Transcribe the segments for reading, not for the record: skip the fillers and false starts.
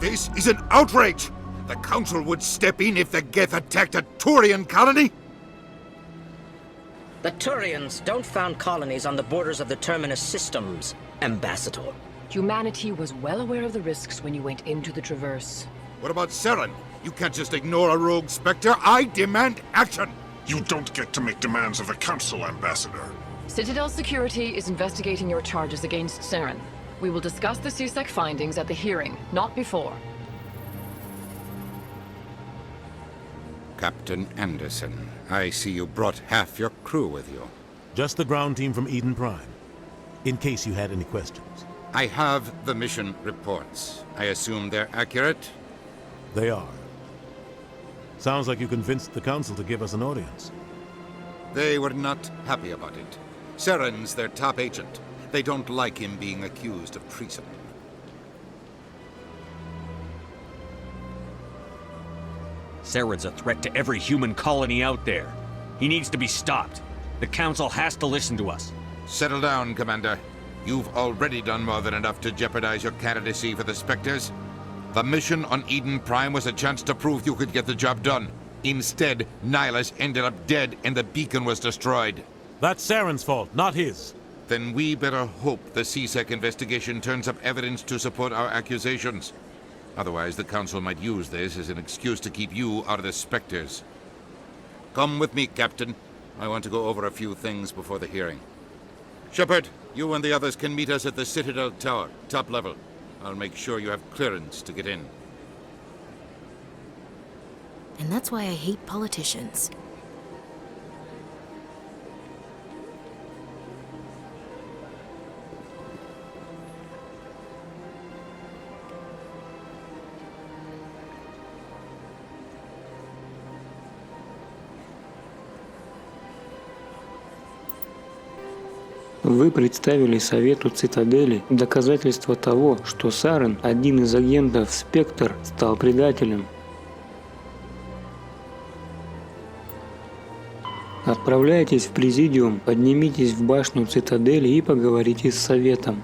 This is an outrage! The Council would step in if the Geth attacked a Turian colony? The Turians don't found colonies on the borders of the Terminus systems, Ambassador. Humanity was well aware of the risks when you went into the Traverse. What about Saren? You can't just ignore a rogue Spectre. I demand action! You don't get to make demands of the Council, Ambassador. Citadel Security is investigating your charges against Saren. We will discuss the CSEC findings at the hearing, not before. Captain Anderson, I see you brought half your crew with you. Just the ground team from Eden Prime, in case you had any questions. I have the mission reports. I assume they're accurate? They are. Sounds like you convinced the Council to give us an audience. They were not happy about it. Saren's their top agent. They don't like him being accused of treason. Saren's a threat to every human colony out there. He needs to be stopped. The Council has to listen to us. Settle down, Commander. You've already done more than enough to jeopardize your candidacy for the Spectres. The mission on Eden Prime was a chance to prove you could get the job done. Instead, Nihilus ended up dead and the beacon was destroyed. That's Saren's fault, not his. Then we better hope the CSEC investigation turns up evidence to support our accusations. Otherwise, the Council might use this as an excuse to keep you out of the Spectres. Come with me, Captain. I want to go over a few things before the hearing. Shepard, you and the others can meet us at the Citadel Tower, top level. I'll make sure you have clearance to get in. And that's why I hate politicians. Вы представили Совету Цитадели доказательства того, что Сарен, один из агентов Спектр, стал предателем. Отправляйтесь в Президиум, поднимитесь в башню Цитадели и поговорите с Советом.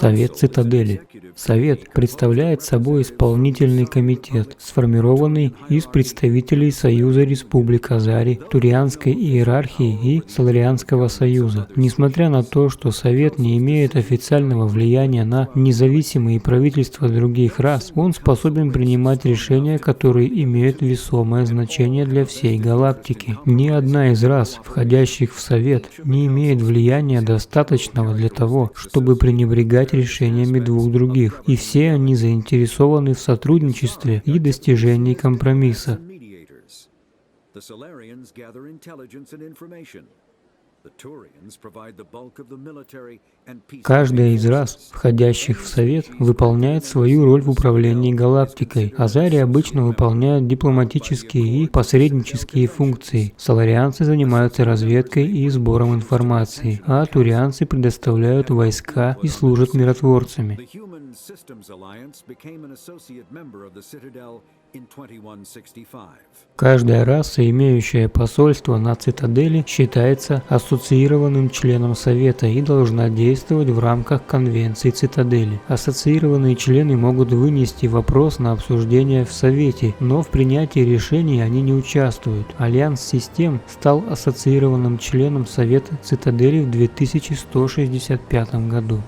Совет Цитадели. Совет представляет собой исполнительный комитет, сформированный из представителей Союза Республик Азари, Турианской иерархии и Соларианского союза. Несмотря на то, что Совет не имеет официального влияния на независимые правительства других рас, он способен принимать решения, которые имеют весомое значение для всей галактики. Ни одна из рас, входящих в Совет, не имеет влияния достаточного для того, чтобы пренебрегать решениями двух других, и все они заинтересованы в сотрудничестве и достижении компромисса. Каждая из рас, входящих в Совет, выполняет свою роль в управлении галактикой. Азари обычно выполняют дипломатические и посреднические функции. Соларианцы занимаются разведкой и сбором информации, а турианцы предоставляют войска и служат миротворцами. Каждая раса, имеющая посольство на Цитадели, считается ассоциированным членом Совета и должна действовать в рамках Конвенции Цитадели. Ассоциированные члены могут вынести вопрос на обсуждение в Совете, но в принятии решений они не участвуют. Альянс Систем стал ассоциированным членом Совета Цитадели в 2165 году.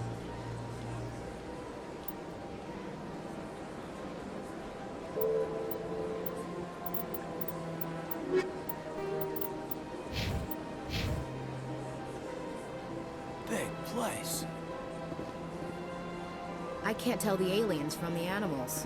I can't tell the aliens from the animals.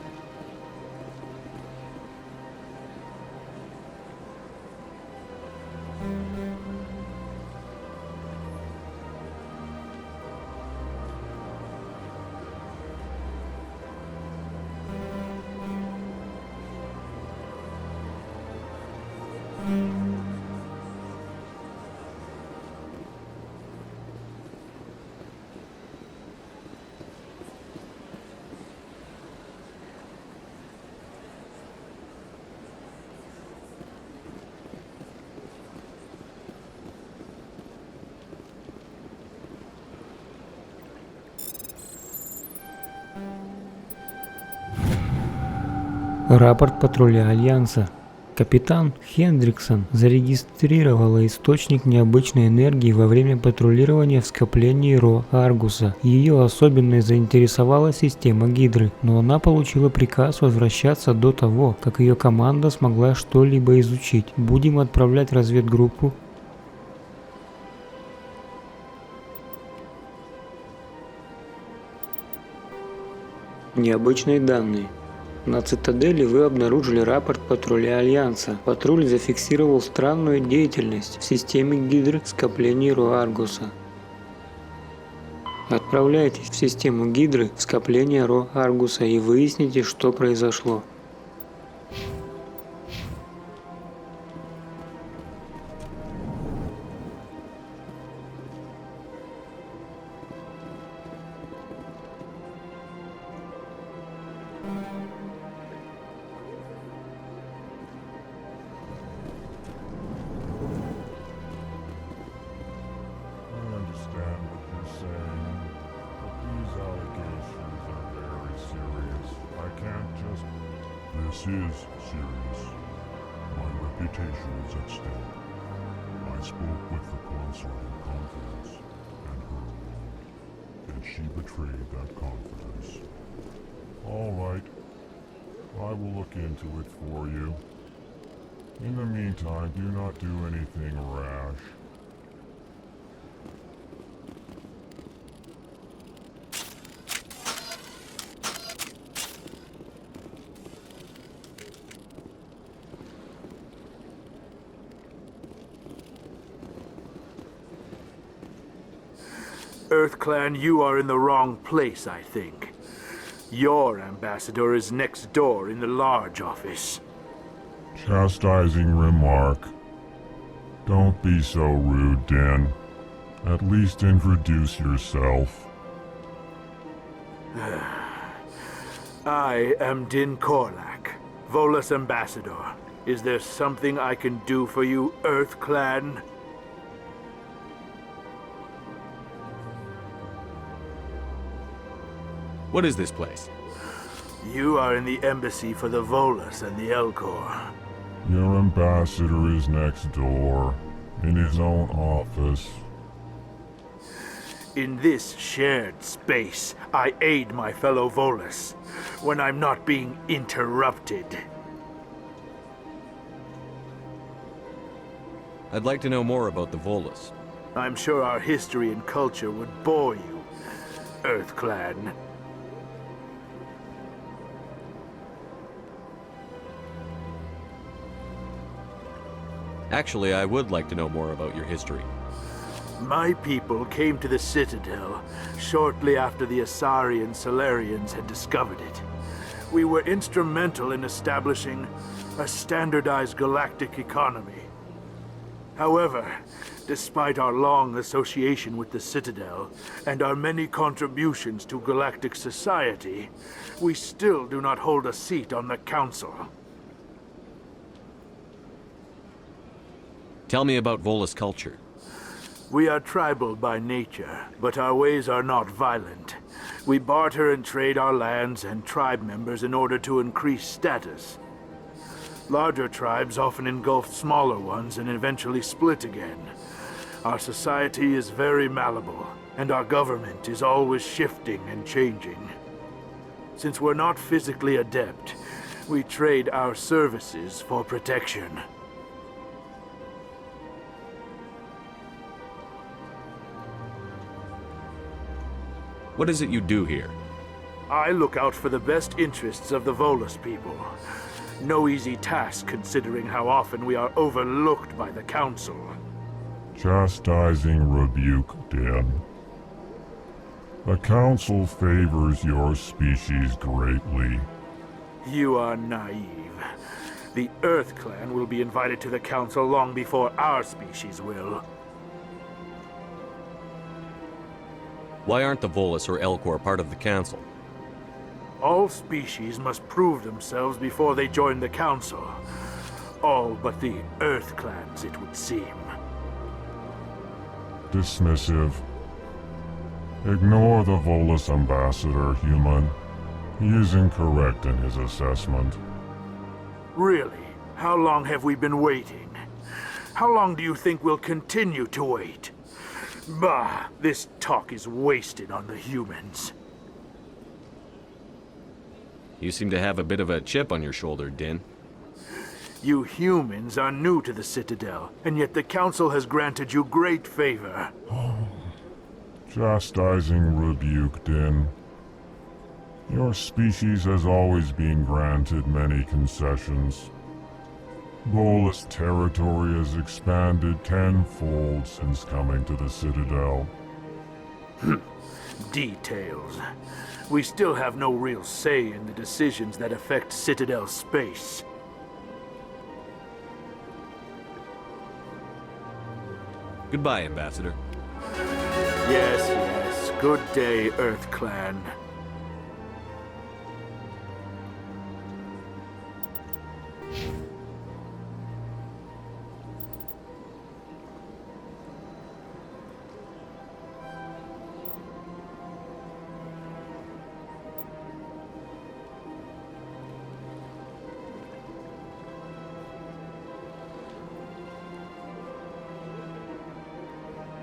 Рапорт патруля Альянса. Капитан Хендриксон зарегистрировала источник необычной энергии во время патрулирования в скоплении Ро Аргуса. Ее особенно заинтересовала система Гидры, но она получила приказ возвращаться до того, как ее команда смогла что-либо изучить. Будем отправлять разведгруппу. Необычные данные. На Цитадели вы обнаружили рапорт патруля Альянса. Патруль зафиксировал странную деятельность в системе Гидры скоплений Ро Аргуса. Отправляйтесь в систему Гидры в скопление Ро Аргуса и выясните, что произошло. This is serious. My reputation is at stake. I spoke with the consul in confidence, and her alone, and she betrayed that confidence. All right. I will look into it for you. In the meantime, do not do anything rash. EarthClan, you are in the wrong place, I think. Your ambassador is next door in the large office. Chastising remark. Don't be so rude, Den. At least introduce yourself. I am Din Korlak, Volus ambassador. Is there something I can do for you, EarthClan? What is this place? You are in the embassy for the Volus and the Elcor. Your ambassador is next door, in his own office. In this shared space, I aid my fellow Volus when I'm not being interrupted. I'd like to know more about the Volus. I'm sure our history and culture would bore you, EarthClan. Actually, I would like to know more about your history. My people came to the Citadel shortly after the Asari and Solarians had discovered it. We were instrumental in establishing a standardized galactic economy. However, despite our long association with the Citadel and our many contributions to galactic society, we still do not hold a seat on the Council. Tell me about Volus culture. We are tribal by nature, but our ways are not violent. We barter and trade our lands and tribe members in order to increase status. Larger tribes often engulf smaller ones and eventually split again. Our society is very malleable, and our government is always shifting and changing. Since we're not physically adept, we trade our services for protection. What is it you do here? I look out for the best interests of the Volus people. No easy task considering how often we are overlooked by the Council. Chastising rebuke, Den. The Council favors your species greatly. You are naive. The EarthClan will be invited to the Council long before our species will. Why aren't the Volus or Elcor part of the Council? All species must prove themselves before they join the Council. All but the EarthClans, it would seem. Dismissive. Ignore the Volus ambassador, human. He is incorrect in his assessment. Really? How long have we been waiting? How long do you think we'll continue to wait? Bah, this talk is wasted on the humans. You seem to have a bit of a chip on your shoulder, Din. You humans are new to the Citadel, and yet the Council has granted you great favor. Chastising rebuke, Din. Your species has always been granted many concessions. Bolus territory has expanded tenfold since coming to the Citadel. Details. We still have no real say in the decisions that affect Citadel space. Goodbye, Ambassador. Yes, yes. Good day, Earth Clan.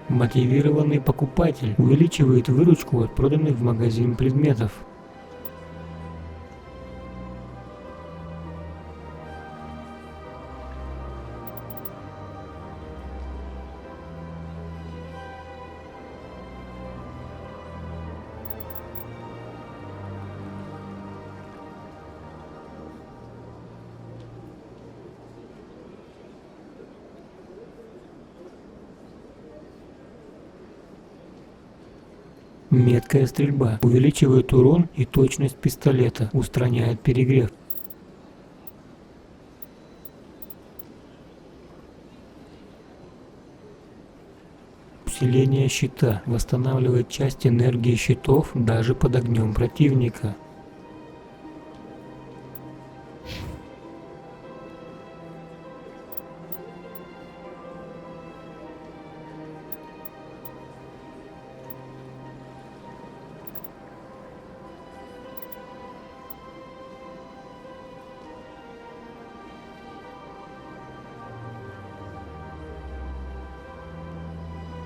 Мотивированный покупатель увеличивает выручку от проданных в магазин предметов. Меткая стрельба увеличивает урон и точность пистолета, устраняет перегрев. Усиление щита восстанавливает часть энергии щитов даже под огнем противника.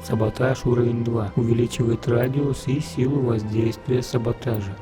Саботаж уровень 2 увеличивает радиус и силу воздействия саботажа.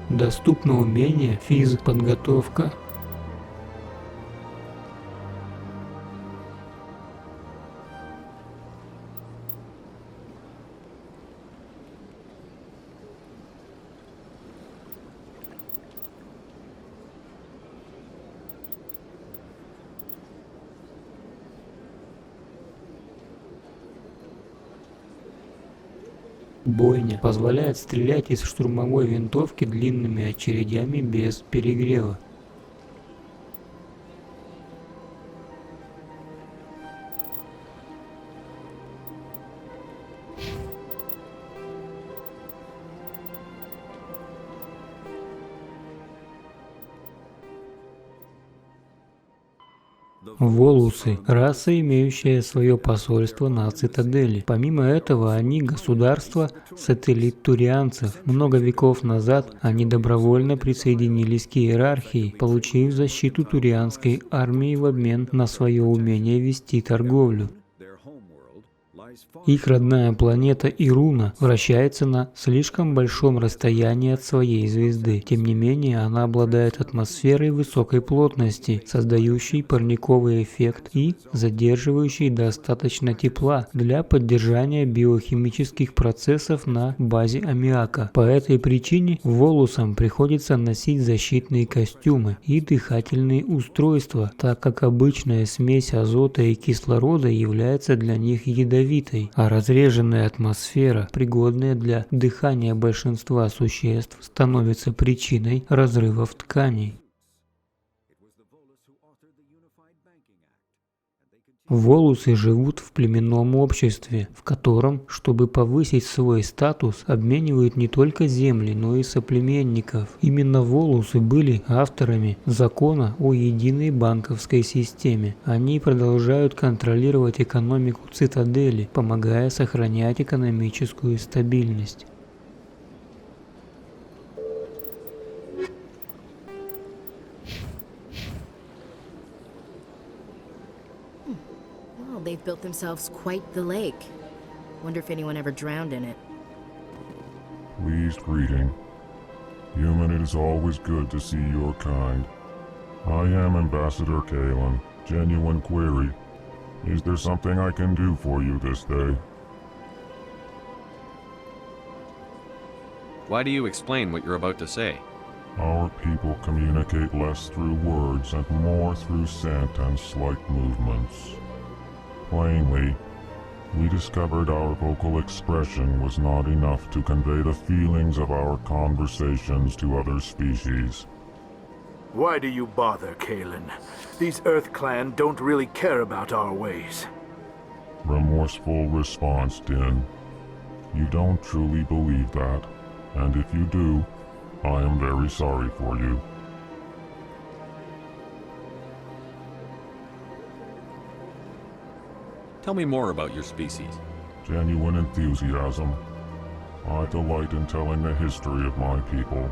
Доступно умение физподготовка. Бойня позволяет стрелять из штурмовой винтовки длинными очередями без перегрева. Волусы – раса, имеющая свое посольство на Цитадели. Помимо этого, они государство-сателлит турианцев. Много веков назад они добровольно присоединились к иерархии, получив защиту турианской армии в обмен на свое умение вести торговлю. Их родная планета Ируна вращается на слишком большом расстоянии от своей звезды. Тем не менее, она обладает атмосферой высокой плотности, создающей парниковый эффект и задерживающей достаточно тепла для поддержания биохимических процессов на базе аммиака. По этой причине волусам приходится носить защитные костюмы и дыхательные устройства, так как обычная смесь азота и кислорода является для них ядовитой. ядовитой, а разреженная атмосфера, пригодная для дыхания большинства существ, становится причиной разрывов тканей. Волусы живут в племенном обществе, в котором, чтобы повысить свой статус, обменивают не только земли, но и соплеменников. Именно волусы были авторами закона о единой банковской системе. Они продолжают контролировать экономику Цитадели, помогая сохранять экономическую стабильность. They've built themselves quite the lake. Wonder if anyone ever drowned in it. Pleased greeting. Human, it is always good to see your kind. I am Ambassador Kalen. Genuine query. Is there something I can do for you this day? Why do you explain what you're about to say? Our people communicate less through words and more through scent and slight movements. Plainly, we discovered our vocal expression was not enough to convey the feelings of our conversations to other species. Why do you bother, Kalen? These Earth Clan don't really care about our ways. Remorseful response, Din. You don't truly believe that, and if you do, I am very sorry for you. Tell me more about your species. Genuine enthusiasm. I delight in telling the history of my people.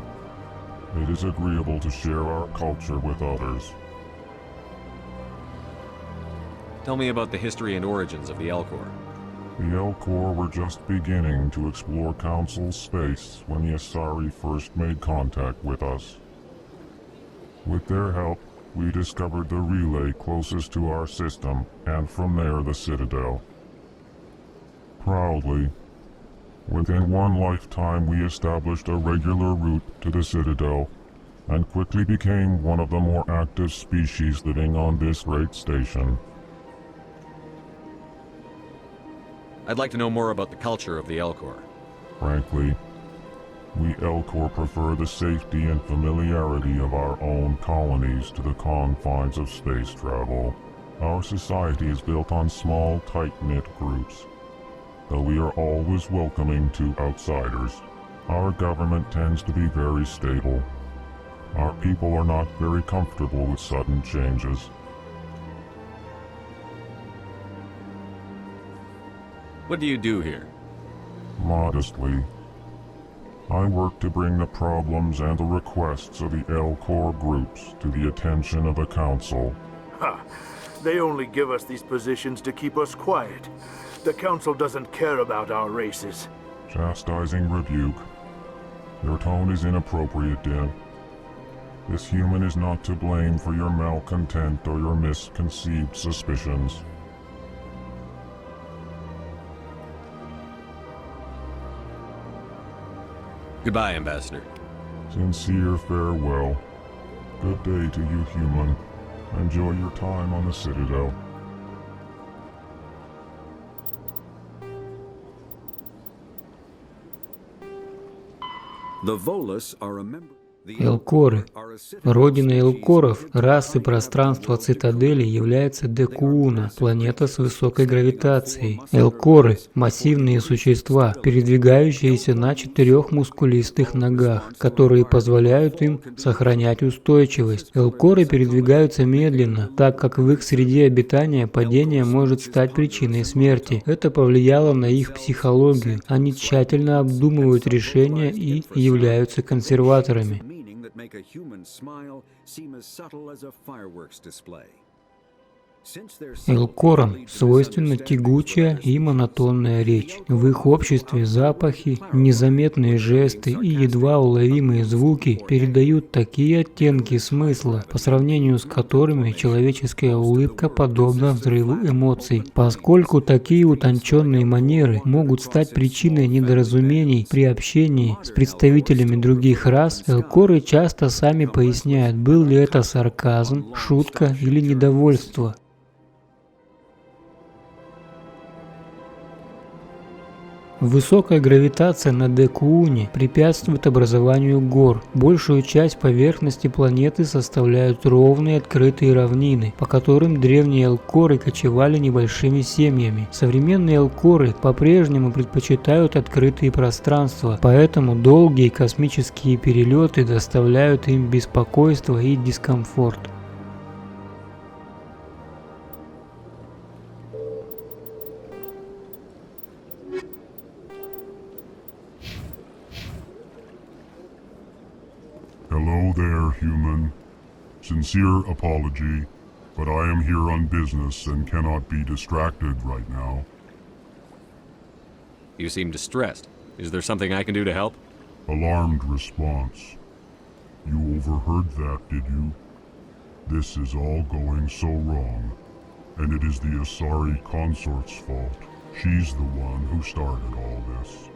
It is agreeable to share our culture with others. Tell me about the history and origins of the Elcor. The Elcor were just beginning to explore Council space when the Asari first made contact with us. With their help, we discovered the relay closest to our system, and from there the Citadel. Proudly, within one lifetime we established a regular route to the Citadel, and quickly became one of the more active species living on this great station. I'd like to know more about the culture of the Elcor. Frankly, we Elcor prefer the safety and familiarity of our own colonies to the confines of space travel. Our society is built on small, tight-knit groups. Though we are always welcoming to outsiders, our government tends to be very stable. Our people are not very comfortable with sudden changes. What do you do here? Modestly, I work to bring the problems and the requests of the Elcor groups to the attention of the Council. Ha! They only give us these positions to keep us quiet. The Council doesn't care about our races. Chastising rebuke. Your tone is inappropriate, Din. This human is not to blame for your malcontent or your misconceived suspicions. Goodbye, Ambassador. Sincere farewell. Good day to you, human. Enjoy your time on the Citadel. The Volus are a member. Элкоры. Родиной элкоров, расы пространства Цитадели, является Декууна, планета с высокой гравитацией. Элкоры – массивные существа, передвигающиеся на 4 мускулистых ногах, которые позволяют им сохранять устойчивость. Элкоры передвигаются медленно, так как в их среде обитания падение может стать причиной смерти. Это повлияло на их психологию. Они тщательно обдумывают решения и являются консерваторами. Make a human smile seem as subtle as a fireworks display. Элкорам свойственна тягучая и монотонная речь. В их обществе запахи, незаметные жесты и едва уловимые звуки передают такие оттенки смысла, по сравнению с которыми человеческая улыбка подобна взрыву эмоций. Поскольку такие утонченные манеры могут стать причиной недоразумений при общении с представителями других рас, элкоры часто сами поясняют, был ли это сарказм, шутка или недовольство. Высокая гравитация на Декууне препятствует образованию гор. Большую часть поверхности планеты составляют ровные открытые равнины, по которым древние элкоры кочевали небольшими семьями. Современные элкоры по-прежнему предпочитают открытые пространства, поэтому долгие космические перелеты доставляют им беспокойство и дискомфорт. Hello there, human. Sincere apology, but I am here on business and cannot be distracted right now. You seem distressed. Is there something I can do to help? Alarmed response. You overheard that, did you? This is all going so wrong, and it is the Asari consort's fault. She's the one who started all this.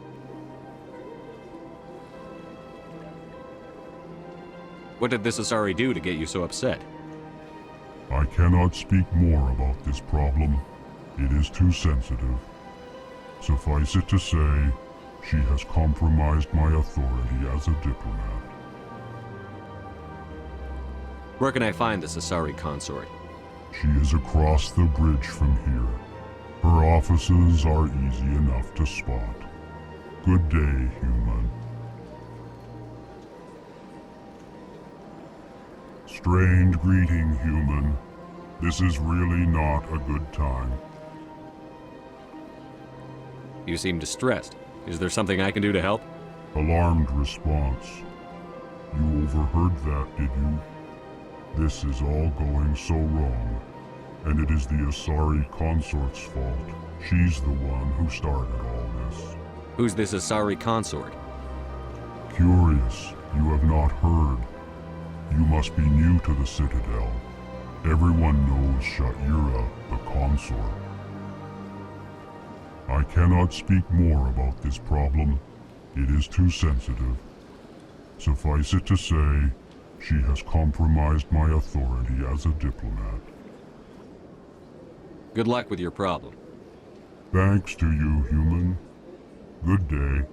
What did this Asari do to get you so upset? I cannot speak more about this problem. It is too sensitive. Suffice it to say, she has compromised my authority as a diplomat. Where can I find this Asari consort? She is across the bridge from here. Her offices are easy enough to spot. Good day, human. Strange greeting, human. This is really not a good time. You seem distressed. Is there something I can do to help? Alarmed response. You overheard that, did you? This is all going so wrong, and it is the Asari consort's fault. She's the one who started all this. Who's this Asari consort? Curious, you have not heard. You must be new to the Citadel. Everyone knows Sha'ira, the consort. I cannot speak more about this problem. It is too sensitive. Suffice it to say, she has compromised my authority as a diplomat. Good luck with your problem. Thanks to you, human. Good day.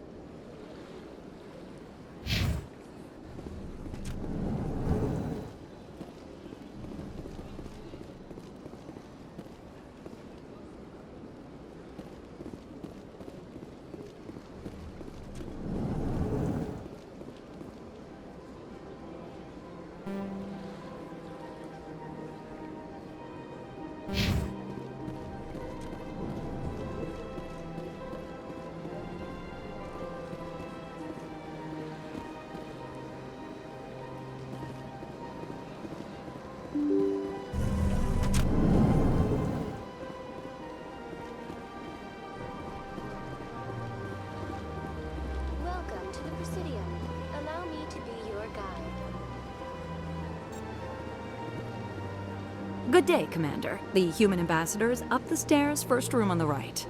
Good day, Commander. The human ambassador is up the stairs, first room on the right.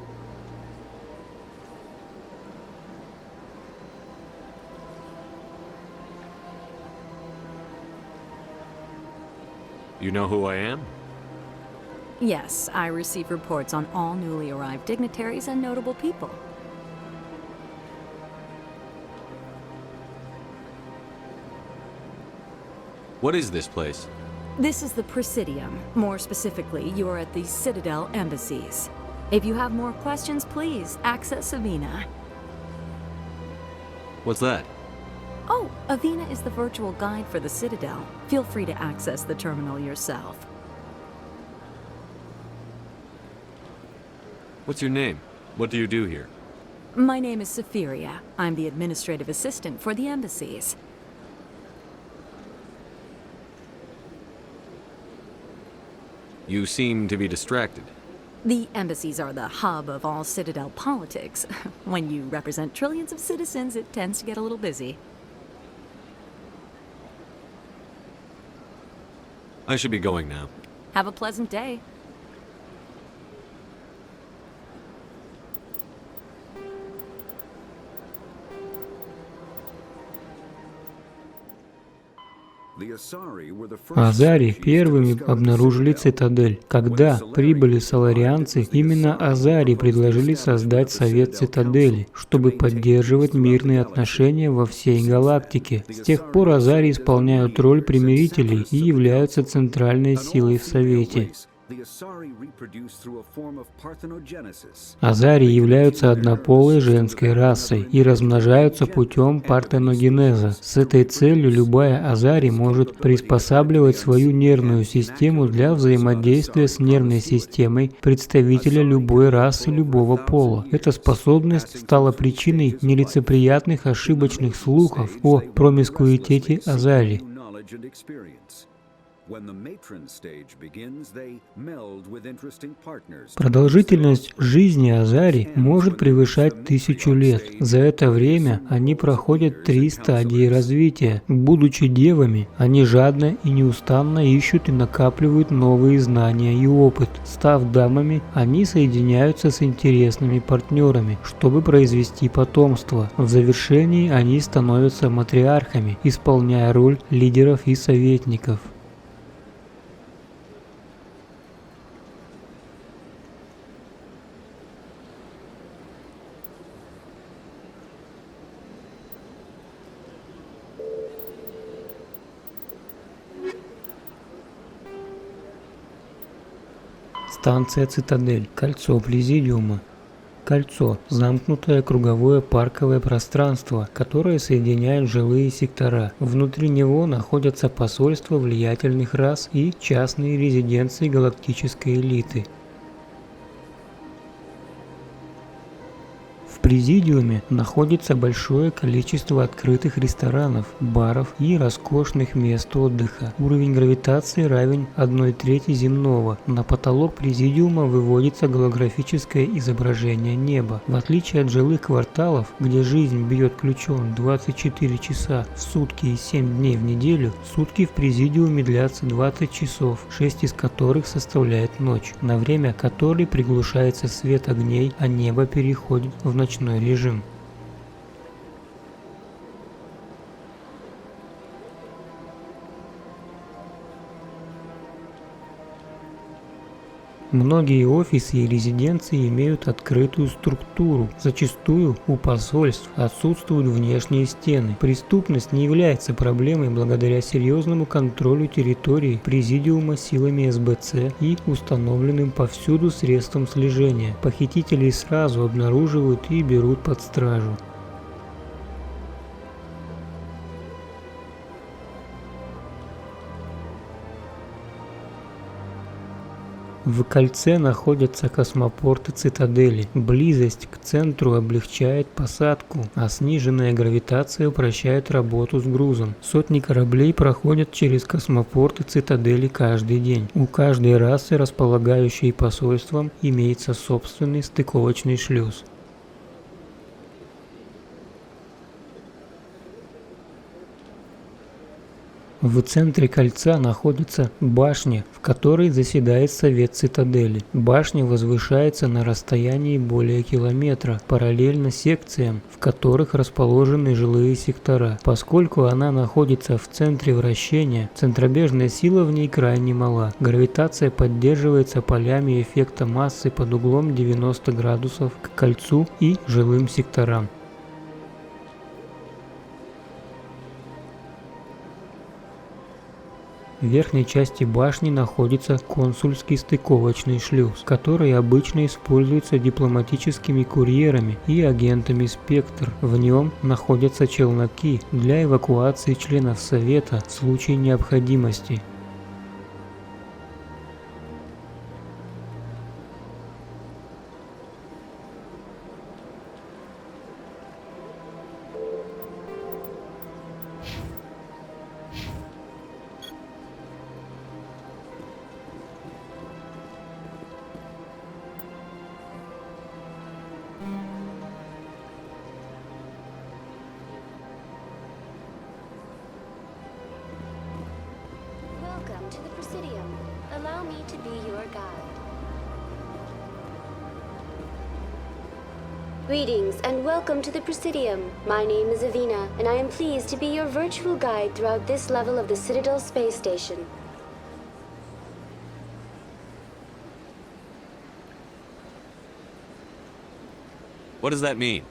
You know who I am? Yes, I receive reports on all newly arrived dignitaries and notable people. What is this place? This is the Presidium. More specifically, you are at the Citadel embassies. If you have more questions, please access Avina. What's that? Oh, Avina is the virtual guide for the Citadel. Feel free to access the terminal yourself. What's your name? What do you do here? My name is Safiria. I'm the administrative assistant for the embassies. You seem to be distracted. The embassies are the hub of all Citadel politics. When you represent trillions of citizens, it tends to get a little busy. I should be going now. Have a pleasant day. Азари первыми обнаружили Цитадель. Когда прибыли соларианцы, именно Азари предложили создать Совет Цитадели, чтобы поддерживать мирные отношения во всей галактике. С тех пор Азари исполняют роль примирителей и являются центральной силой в Совете. Азари являются однополой женской расой и размножаются путем партеногенеза. С этой целью любая Азари может приспосабливать свою нервную систему для взаимодействия с нервной системой представителя любой расы любого пола. Эта способность стала причиной нелицеприятных ошибочных слухов о промискуитете Азари. Продолжительность жизни Азари может превышать 1000 лет. За это время они проходят 3 стадии развития. Будучи девами, они жадно и неустанно ищут и накапливают новые знания и опыт. Став дамами, они соединяются с интересными партнерами, чтобы произвести потомство. В завершении они становятся матриархами, исполняя роль лидеров и советников. Станция Цитадель. Кольцо Президиума. Кольцо – замкнутое круговое парковое пространство, которое соединяет жилые сектора. Внутри него находятся посольства влиятельных рас и частные резиденции галактической элиты. В Президиуме находится большое количество открытых ресторанов, баров и роскошных мест отдыха. Уровень гравитации равен 1/3 земного. На потолок Президиума выводится голографическое изображение неба. В отличие от жилых кварталов, где жизнь бьет ключом 24 часа в сутки и 7 дней в неделю, сутки в Президиуме длятся 20 часов, 6 из которых составляет ночь, на время которой приглушается свет огней, а небо переходит в ночной режим. Многие офисы и резиденции имеют открытую структуру. Зачастую у посольств отсутствуют внешние стены. Преступность не является проблемой благодаря серьезному контролю территории Президиума силами СБЦ и установленным повсюду средствам слежения. Похитителей сразу обнаруживают и берут под стражу. В кольце находятся космопорты Цитадели. Близость к центру облегчает посадку, а сниженная гравитация упрощает работу с грузом. Сотни кораблей проходят через космопорты Цитадели каждый день. У каждой расы, располагающей посольством, имеется собственный стыковочный шлюз. В центре кольца находится башня, в которой заседает Совет Цитадели. Башня возвышается на расстоянии более километра, параллельно секциям, в которых расположены жилые сектора. Поскольку она находится в центре вращения, центробежная сила в ней крайне мала. Гравитация поддерживается полями эффекта массы под углом 90 градусов к кольцу и жилым секторам. В верхней части башни находится консульский стыковочный шлюз, который обычно используется дипломатическими курьерами и агентами «Спектр». В нем находятся челноки для эвакуации членов Совета в случае необходимости. Welcome to the Presidium. Allow me to be your guide. Greetings and welcome to the Presidium. My name is Avina, and I am pleased to be your virtual guide throughout this level of the Citadel space station. What does that mean?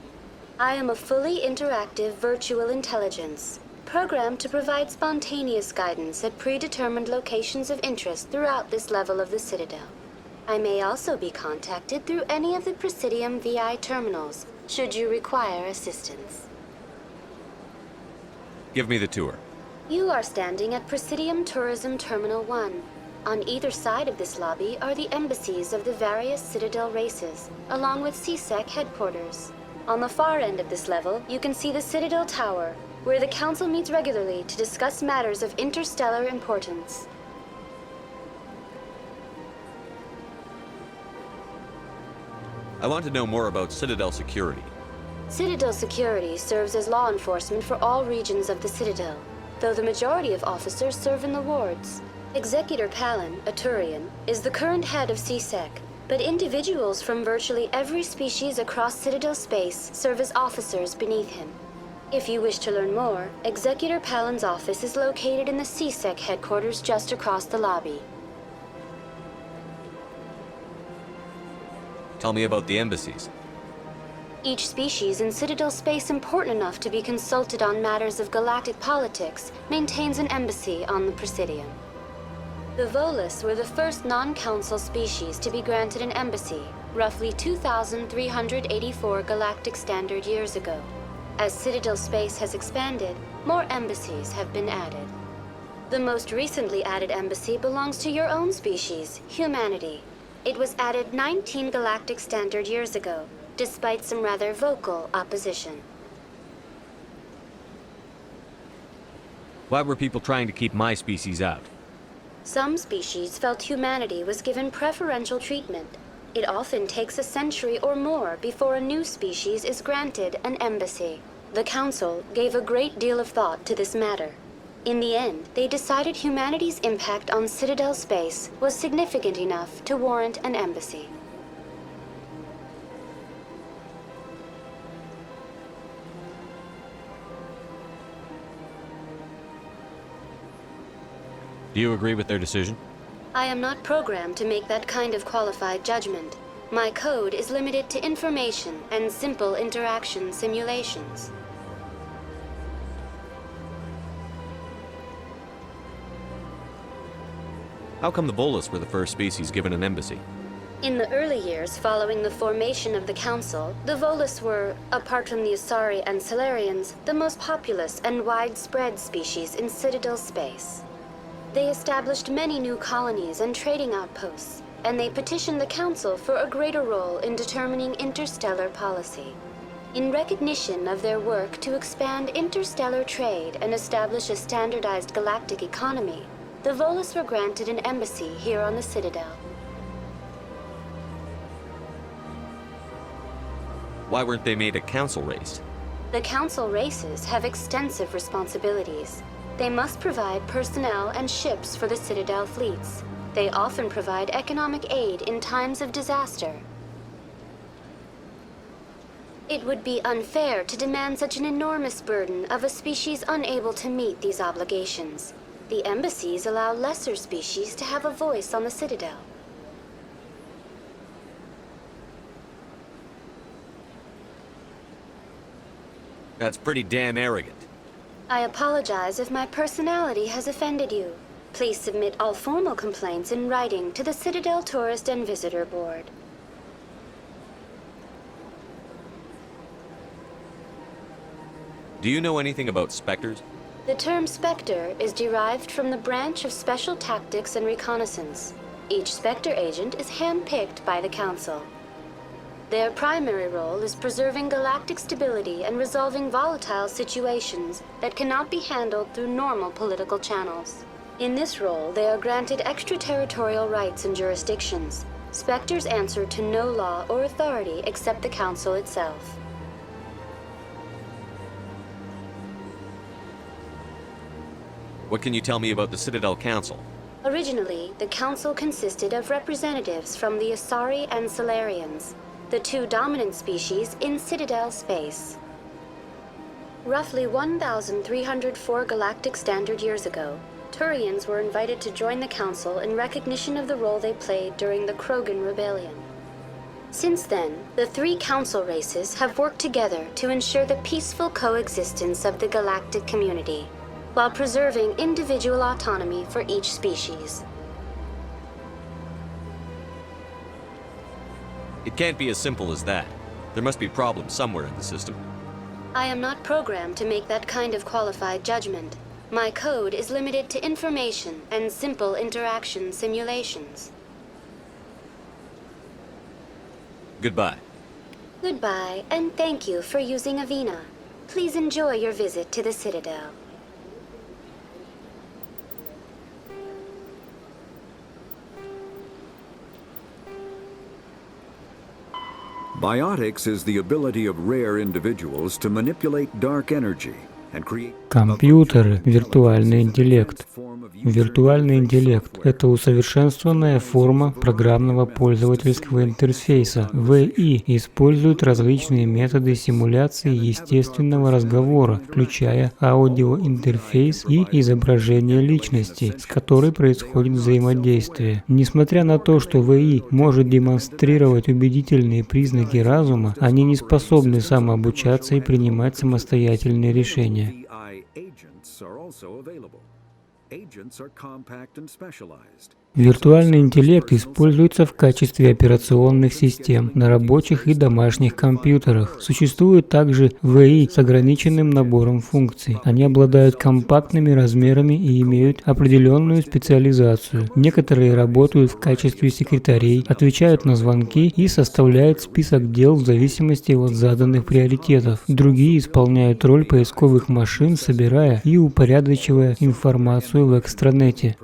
I am a fully interactive virtual intelligence, programmed to provide spontaneous guidance at predetermined locations of interest throughout this level of the Citadel. I may also be contacted through any of the Presidium VI terminals, should you require assistance. Give me the tour. You are standing at Presidium Tourism Terminal 1. On either side of this lobby are the embassies of the various Citadel races, along with CSEC headquarters. On the far end of this level, you can see the Citadel Tower, where the Council meets regularly to discuss matters of interstellar importance. I want to know more about Citadel security. Citadel security serves as law enforcement for all regions of the Citadel, though the majority of officers serve in the wards. Executor Palin, a Turian, is the current head of CSEC, but individuals from virtually every species across Citadel space serve as officers beneath him. If you wish to learn more, Executor Palin's office is located in the CSEC headquarters just across the lobby. Tell me about the embassies. Each species in Citadel space important enough to be consulted on matters of galactic politics maintains an embassy on the Presidium. The Volus were the first non-council species to be granted an embassy, roughly 2,384 galactic standard years ago. As Citadel space has expanded, more embassies have been added. The most recently added embassy belongs to your own species, humanity. It was added 19 galactic standard years ago, despite some rather vocal opposition. Why were people trying to keep my species out? Some species felt humanity was given preferential treatment. It often takes a century or more before a new species is granted an embassy. The Council gave a great deal of thought to this matter. In the end, they decided humanity's impact on Citadel space was significant enough to warrant an embassy. Do you agree with their decision? I am not programmed to make that kind of qualified judgment. My code is limited to information and simple interaction simulations. How come the Volus were the first species given an embassy? In the early years following the formation of the Council, the Volus were, apart from the Asari and Solarians, the most populous and widespread species in Citadel space. They established many new colonies and trading outposts, and they petitioned the Council for a greater role in determining interstellar policy. In recognition of their work to expand interstellar trade and establish a standardized galactic economy, the Volus were granted an embassy here on the Citadel. Why weren't they made a council race? The Council races have extensive responsibilities. They must provide personnel and ships for the Citadel fleets. They often provide economic aid in times of disaster. It would be unfair to demand such an enormous burden of a species unable to meet these obligations. The embassies allow lesser species to have a voice on the Citadel. That's pretty damn arrogant. I apologize if my personality has offended you. Please submit all formal complaints in writing to the Citadel Tourist and Visitor Board. Do you know anything about specters? The term Spectre is derived from the branch of Special Tactics and Reconnaissance. Each Spectre agent is hand-picked by the Council. Their primary role is preserving galactic stability and resolving volatile situations that cannot be handled through normal political channels. In this role, they are granted extraterritorial rights and jurisdictions. Spectres answer to no law or authority except the Council itself. What can you tell me about the Citadel Council? Originally, the Council consisted of representatives from the Asari and Solarians. the two dominant species in Citadel space. Roughly 1,304 galactic standard years ago, Turians were invited to join the Council in recognition of the role they played during the Krogan Rebellion. Since then, the three Council races have worked together to ensure the peaceful coexistence of the galactic community, while preserving individual autonomy for each species. It can't be as simple as that. There must be problems somewhere in the system. I am not programmed to make that kind of qualified judgment. My code is limited to information and simple interaction simulations. Goodbye. Goodbye, and thank you for using Avina. Please enjoy your visit to the Citadel. Biotics is the ability of rare individuals to manipulate dark energy and create... Компьютеры, виртуальный интеллект. Виртуальный интеллект – это усовершенствованная форма программного пользовательского интерфейса. ВИ использует различные методы симуляции естественного разговора, включая аудиоинтерфейс и изображение личности, с которой происходит взаимодействие. Несмотря на то, что ВИ может демонстрировать убедительные признаки разума, они не способны самообучаться и принимать самостоятельные решения. Виртуальный интеллект используется в качестве операционных систем на рабочих и домашних компьютерах. Существует также ВИ с ограниченным набором функций. Они обладают компактными размерами и имеют определенную специализацию. Некоторые работают в качестве секретарей, отвечают на звонки и составляют список дел в зависимости от заданных приоритетов. Другие исполняют роль поисковых машин, собирая и упорядочивая информацию в экстранете.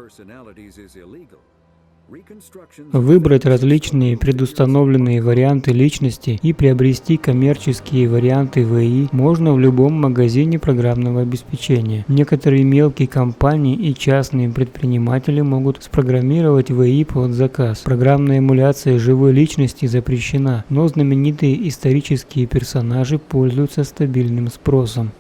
Выбрать различные предустановленные варианты личности и приобрести коммерческие варианты ВИ можно в любом магазине программного обеспечения. Некоторые мелкие компании и частные предприниматели могут спрограммировать ВИ под заказ. Программная эмуляция живой личности запрещена, но знаменитые исторические персонажи пользуются стабильным спросом.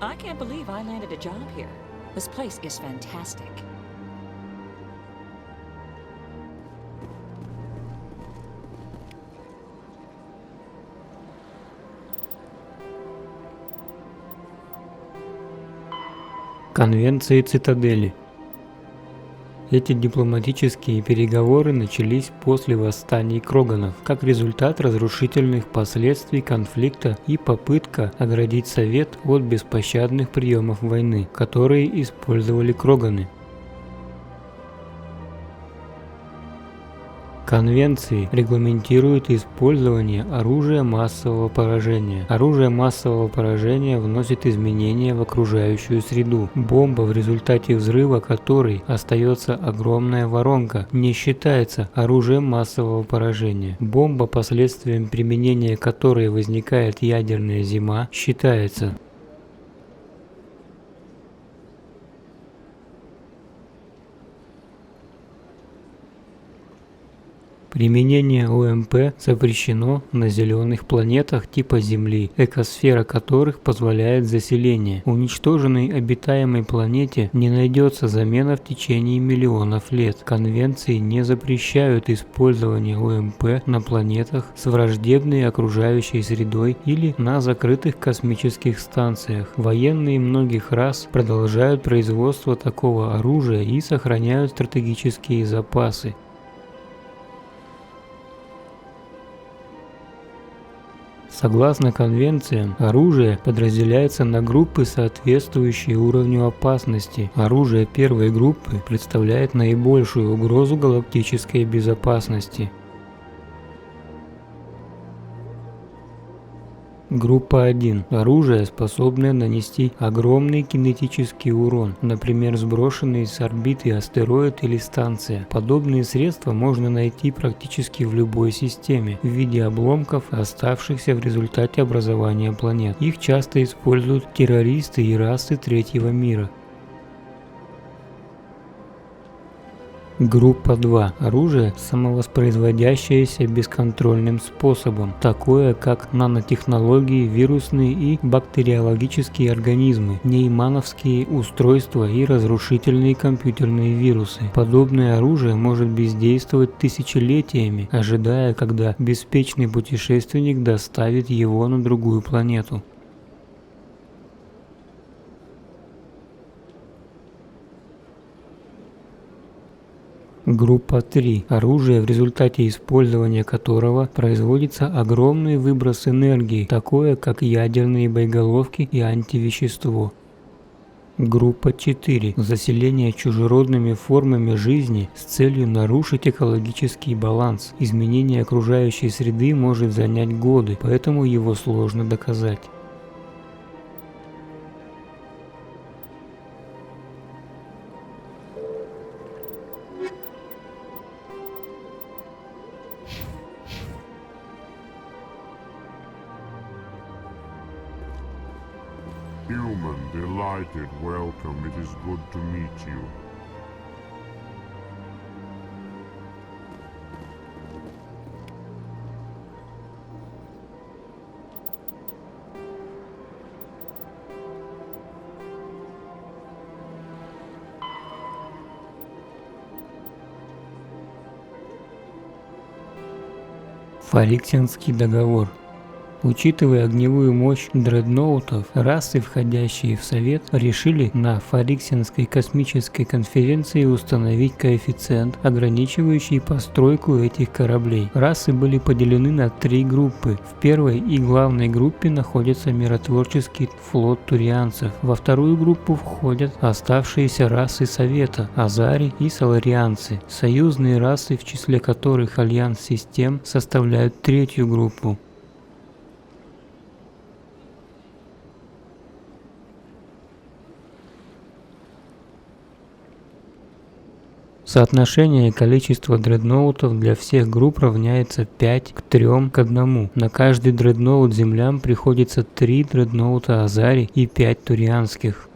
I can't believe I landed a job here. This place is fantastic. Конвенции Цитадели. Эти дипломатические переговоры начались после восстаний Кроганов, как результат разрушительных последствий конфликта и попытка оградить Совет от беспощадных приемов войны, которые использовали Кроганы. Конвенции регламентируют использование оружия массового поражения. Оружие массового поражения вносит изменения в окружающую среду. Бомба, в результате взрыва которой остается огромная воронка, не считается оружием массового поражения. Бомба, последствием применения которой возникает ядерная зима, считается. Применение ОМП запрещено на зеленых планетах типа Земли, экосфера которых позволяет заселение. Уничтоженной обитаемой планете не найдется замена в течение миллионов лет. Конвенции не запрещают использование ОМП на планетах с враждебной окружающей средой или на закрытых космических станциях. Военные многих рас продолжают производство такого оружия и сохраняют стратегические запасы. Согласно конвенциям, оружие подразделяется на группы, соответствующие уровню опасности. Оружие первой группы представляет наибольшую угрозу галактической безопасности. Группа 1. Оружие, способное нанести огромный кинетический урон, например, сброшенный с орбиты астероид или станция. Подобные средства можно найти практически в любой системе в виде обломков, оставшихся в результате образования планет. Их часто используют террористы и расы третьего мира. Группа 2. Оружие, самовоспроизводящееся бесконтрольным способом, такое как нанотехнологии, вирусные и бактериологические организмы, неймановские устройства и разрушительные компьютерные вирусы. Подобное оружие может бездействовать тысячелетиями, ожидая, когда беспечный путешественник доставит его на другую планету. Группа 3. Оружие, в результате использования которого производится огромный выброс энергии, такое как ядерные боеголовки и антивещество. Группа 4. Заселение чужеродными формами жизни с целью нарушить экологический баланс. Изменение окружающей среды может занять годы, поэтому его сложно доказать. Human, delighted, welcome, it is good to meet you. Фариксинский договор. Учитывая огневую мощь дредноутов, расы, входящие в Совет, решили на Фариксинской космической конференции установить коэффициент, ограничивающий постройку этих кораблей. Расы были поделены на 3 группы. В первой и главной группе находится миротворческий флот турианцев. Во вторую группу входят оставшиеся расы Совета – азари и соларианцы. Союзные расы, в числе которых Альянс систем, составляют третью группу. Соотношение количества дредноутов для всех групп равняется 5 к 3 к 1. На каждый дредноут землям приходится 3 дредноута азари и 5 турианских.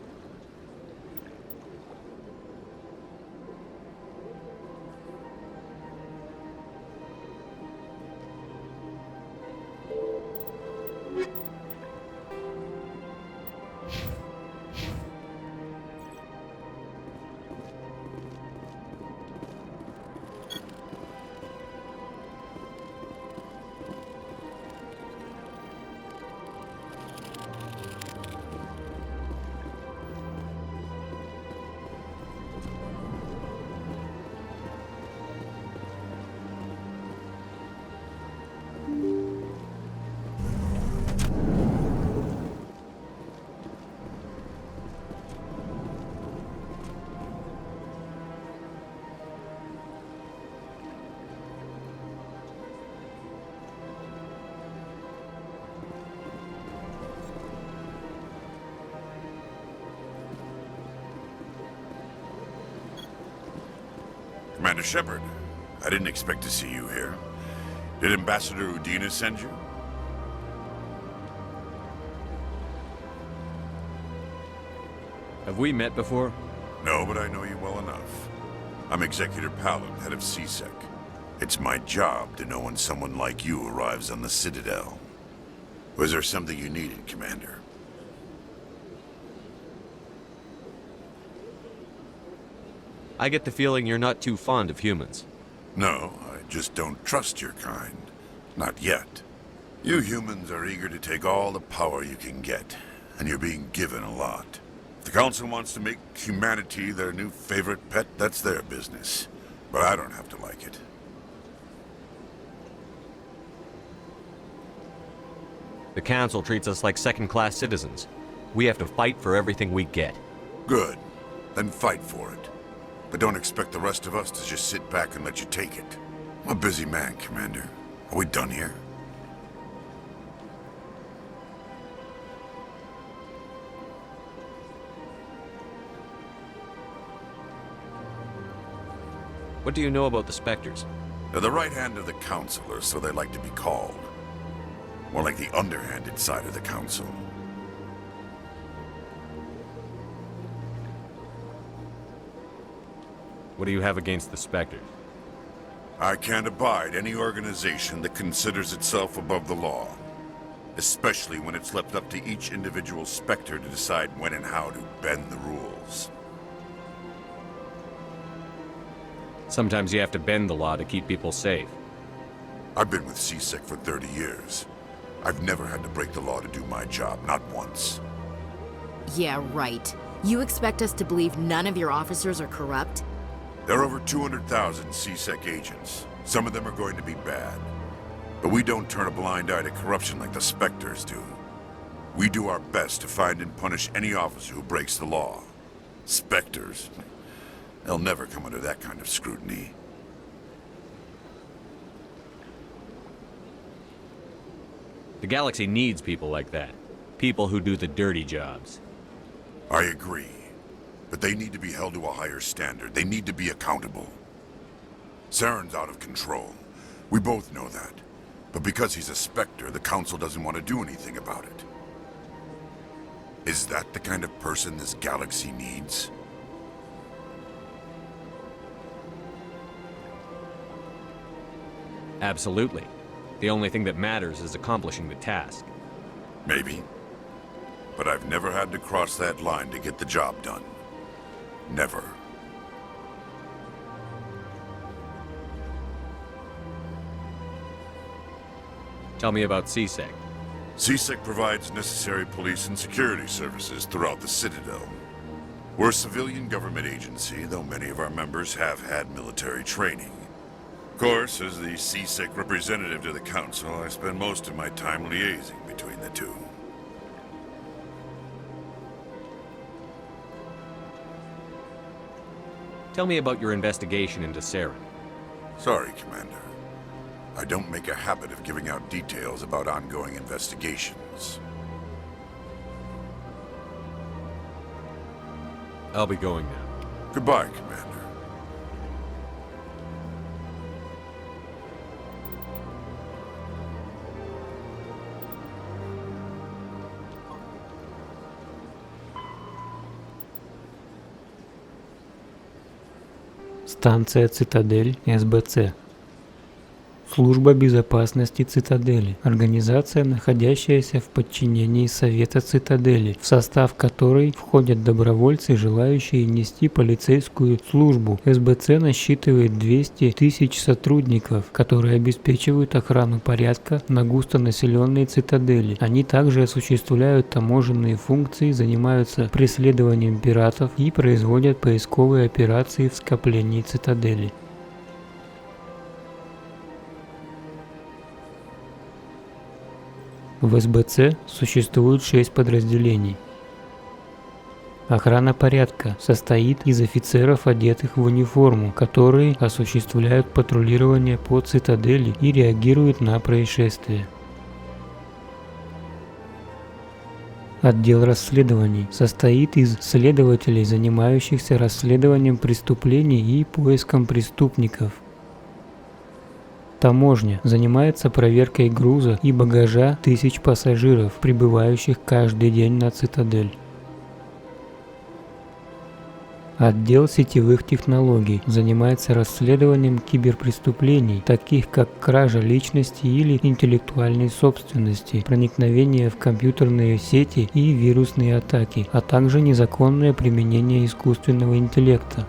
Commander Shepard, I didn't expect to see you here. Did Ambassador Udina send you? Have we met before? No, but I know you well enough. I'm Executor Palin, head of CSEC. It's my job to know when someone like you arrives on the Citadel. Was there something you needed, Commander? I get the feeling you're not too fond of humans. No, I just don't trust your kind. Not yet. You humans are eager to take all the power you can get, and you're being given a lot. If the Council wants to make humanity their new favorite pet, that's their business. But I don't have to like it. The Council treats us like second-class citizens. We have to fight for everything we get. Good. Then fight for it. But don't expect the rest of us to just sit back and let you take it. I'm a busy man, Commander. Are we done here? What do you know about the Spectres? They're the right hand of the Council, or so they like to be called. More like the underhanded side of the Council. What do you have against the Spectres? I can't abide any organization that considers itself above the law. Especially when it's left up to each individual Spectre to decide when and how to bend the rules. Sometimes you have to bend the law to keep people safe. I've been with CSEC for 30 years. I've never had to break the law to do my job, not once. Yeah, right. You expect us to believe none of your officers are corrupt? There are over 200,000 CSEC agents. Some of them are going to be bad. But we don't turn a blind eye to corruption like the Spectres do. We do our best to find and punish any officer who breaks the law. Spectres? They'll never come under that kind of scrutiny. The galaxy needs people like that. People who do the dirty jobs. I agree. But they need to be held to a higher standard. They need to be accountable. Saren's out of control. We both know that. But because he's a Spectre, the Council doesn't want to do anything about it. Is that the kind of person this galaxy needs? Absolutely. The only thing that matters is accomplishing the task. Maybe. But I've never had to cross that line to get the job done. Never. Tell me about CSEC. CSEC provides necessary police and security services throughout the Citadel. We're a civilian government agency, though many of our members have had military training. Of course, as the CSEC representative to the Council, I spend most of my time liaising between the two. Tell me about your investigation into Saren. Sorry, Commander. I don't make a habit of giving out details about ongoing investigations. I'll be going now. Goodbye, Commander. Станция Цитадель, СБЦ. Служба безопасности Цитадели. Организация, находящаяся в подчинении Совета Цитадели, в состав которой входят добровольцы, желающие нести полицейскую службу. СБЦ насчитывает 200 тысяч сотрудников, которые обеспечивают охрану порядка на густонаселенной Цитадели. Они также осуществляют таможенные функции, занимаются преследованием пиратов и производят поисковые операции в скоплении Цитадели. В СБЦ существует 6 подразделений. Охрана порядка состоит из офицеров, одетых в униформу, которые осуществляют патрулирование по Цитадели и реагируют на происшествия. Отдел расследований состоит из следователей, занимающихся расследованием преступлений и поиском преступников. Таможня занимается проверкой груза и багажа тысяч пассажиров, прибывающих каждый день на Цитадель. Отдел сетевых технологий занимается расследованием киберпреступлений, таких как кража личности или интеллектуальной собственности, проникновение в компьютерные сети и вирусные атаки, а также незаконное применение искусственного интеллекта.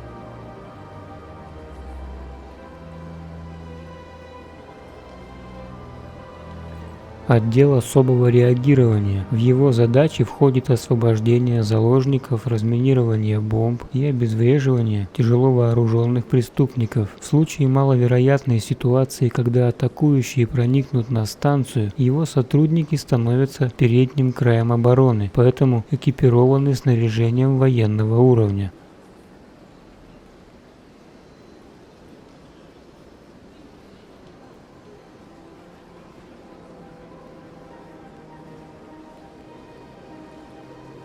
отдел особого реагирования. В его задачи входит освобождение заложников, разминирование бомб и обезвреживание тяжело вооруженных преступников. В случае маловероятной ситуации, когда атакующие проникнут на станцию, его сотрудники становятся передним краем обороны, поэтому экипированы снаряжением военного уровня.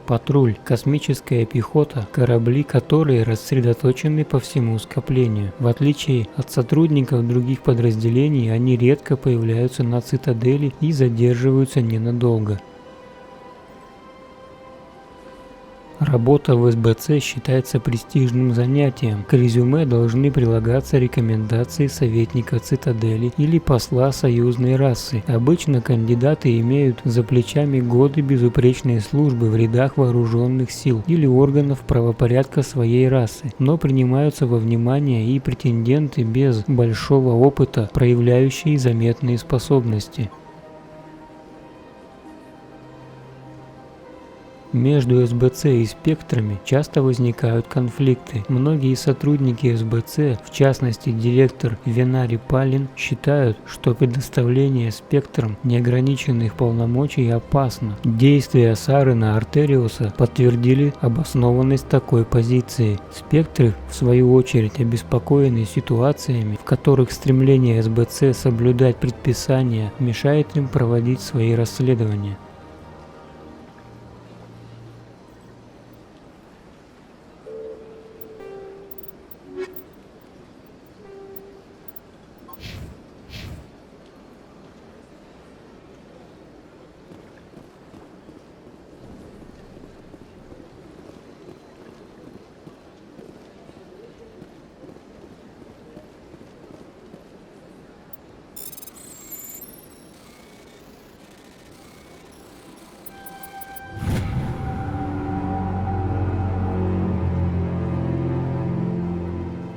Патруль – космическая пехота, корабли которые рассредоточены по всему скоплению. В отличие от сотрудников других подразделений, они редко появляются на Цитадели и задерживаются ненадолго. Работа в СБЦ считается престижным занятием. К резюме должны прилагаться рекомендации советника Цитадели или посла союзной расы. Обычно кандидаты имеют за плечами годы безупречной службы в рядах вооруженных сил или органов правопорядка своей расы, но принимаются во внимание и претенденты без большого опыта, проявляющие заметные способности. Между СБЦ и спектрами часто возникают конфликты. Многие сотрудники СБЦ, в частности директор Венари Палин, считают, что предоставление спектрам неограниченных полномочий опасно. Действия Сарена Артериуса подтвердили обоснованность такой позиции. Спектры, в свою очередь, обеспокоены ситуациями, в которых стремление СБЦ соблюдать предписания мешает им проводить свои расследования.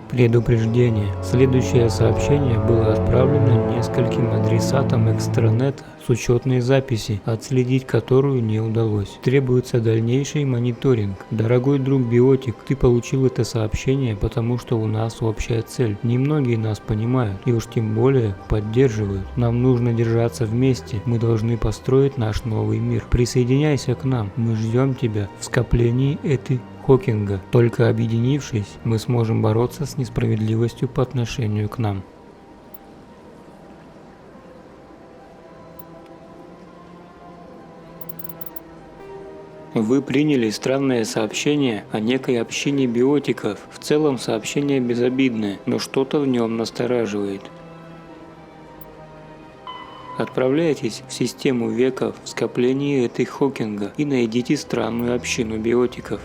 Предупреждение. Следующее сообщение было отправлено нескольким адресатам экстранета с учетной записи, отследить которую не удалось. Требуется дальнейший мониторинг. Дорогой друг Биотик, ты получил это сообщение, потому что у нас общая цель. Немногие нас понимают и уж тем более поддерживают. Нам нужно держаться вместе. Мы должны построить наш новый мир. Присоединяйся к нам. Мы ждем тебя в скоплении этой Хокинга. Только объединившись, мы сможем бороться с несправедливостью по отношению к нам. Вы приняли странное сообщение о некой общине биотиков. В целом сообщение безобидное, но что-то в нем настораживает. Отправляйтесь в систему веков в скоплении этой Хокинга и найдите странную общину биотиков.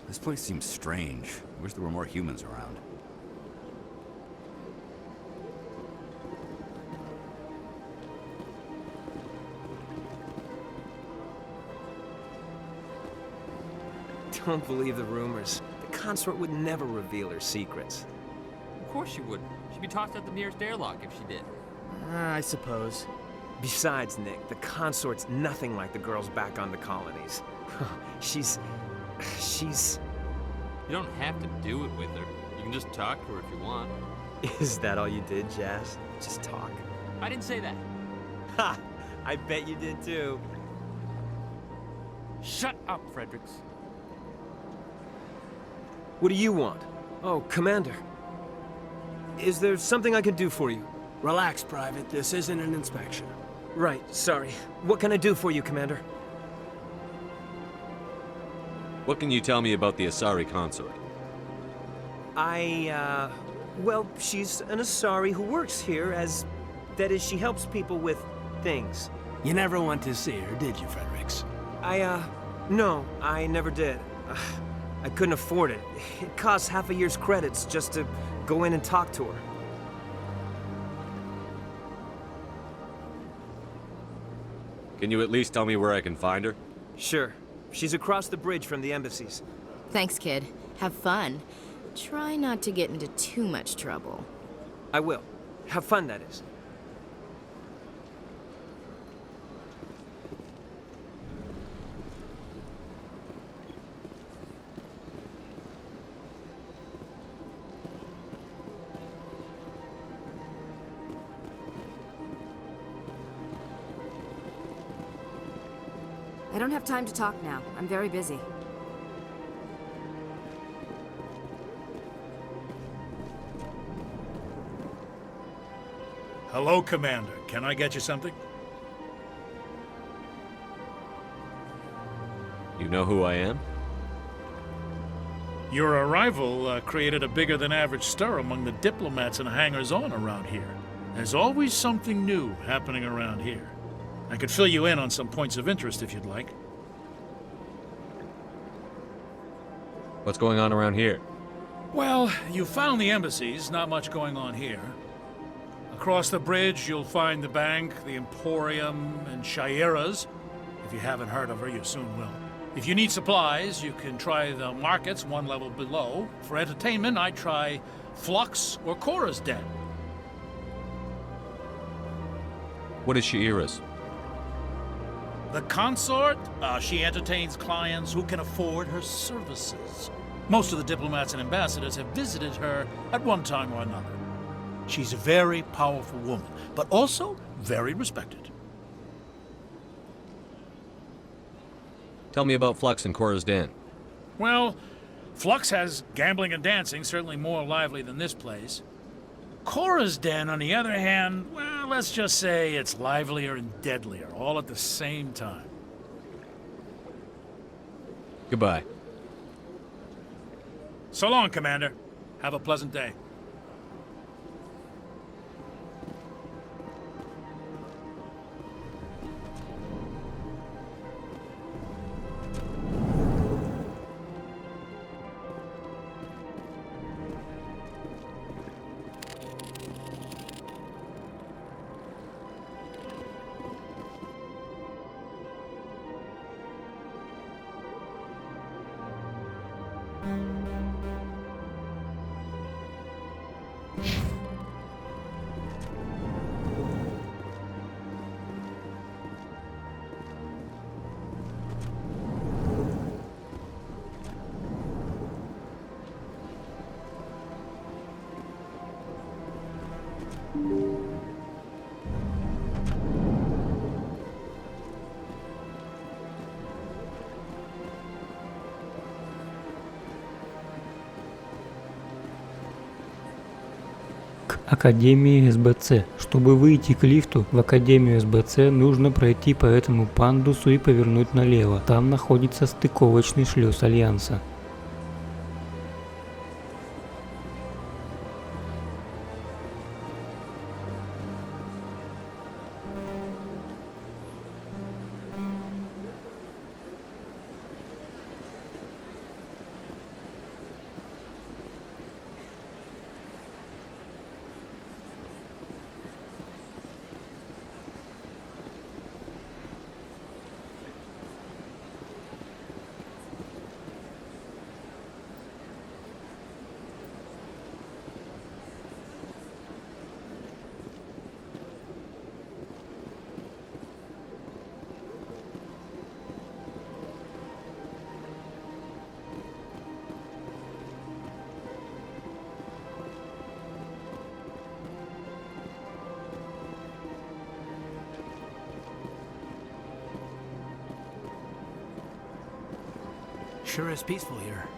This place seems strange. I wish there were more humans around. Don't believe the rumors. The consort would never reveal her secrets. Of course she wouldn't. She'd be tossed out the nearest airlock if she did. I suppose. Besides, Nick, the consort's nothing like the girls back on the colonies. She's... You don't have to do it with her. You can just talk to her if you want. Is that all you did, Jazz? Just talk? I didn't say that. Ha! I bet you did too. Shut up, Fredericks. What do you want? Oh, Commander. Is there something I can do for you? Relax, Private. This isn't an inspection. Right, sorry. What can I do for you, Commander? What can you tell me about the Asari consort? Well, she's an Asari who works here as... That is, she helps people with things. You never went to see her, did you, Fredericks? No, I never did. I couldn't afford it. It costs half a year's credits just to go in and talk to her. Can you at least tell me where I can find her? Sure. She's across the bridge from the embassies. Thanks, kid. Have fun. Try not to get into too much trouble. I will. Have fun, that is. I don't have time to talk now. I'm very busy. Hello, Commander. Can I get you something? You know who I am? Your arrival created a bigger-than-average stir among the diplomats and hangers-on around here. There's always something new happening around here. I could fill you in on some points of interest if you'd like. What's going on around here? Well, you found the embassies, not much going on here. Across the bridge, you'll find the bank, the Emporium, and Shaira's. If you haven't heard of her, you soon will. If you need supplies, you can try the markets one level below. For entertainment, I'd try Flux or Cora's Den. What is Shaira's? The consort? She entertains clients who can afford her services. Most of the diplomats and ambassadors have visited her at one time or another. She's a very powerful woman, but also very respected. Tell me about Flux and Cora's Den. Well, Flux has gambling and dancing, certainly more lively than this place. Cora's Den, on the other hand, well, let's just say it's livelier and deadlier, all at the same time. Goodbye. So long, Commander. Have a pleasant day. Академии СБЦ. Чтобы выйти к лифту в Академию СБЦ, нужно пройти по этому пандусу и повернуть налево. Там находится стыковочный шлюз Альянса. Sure is peaceful here.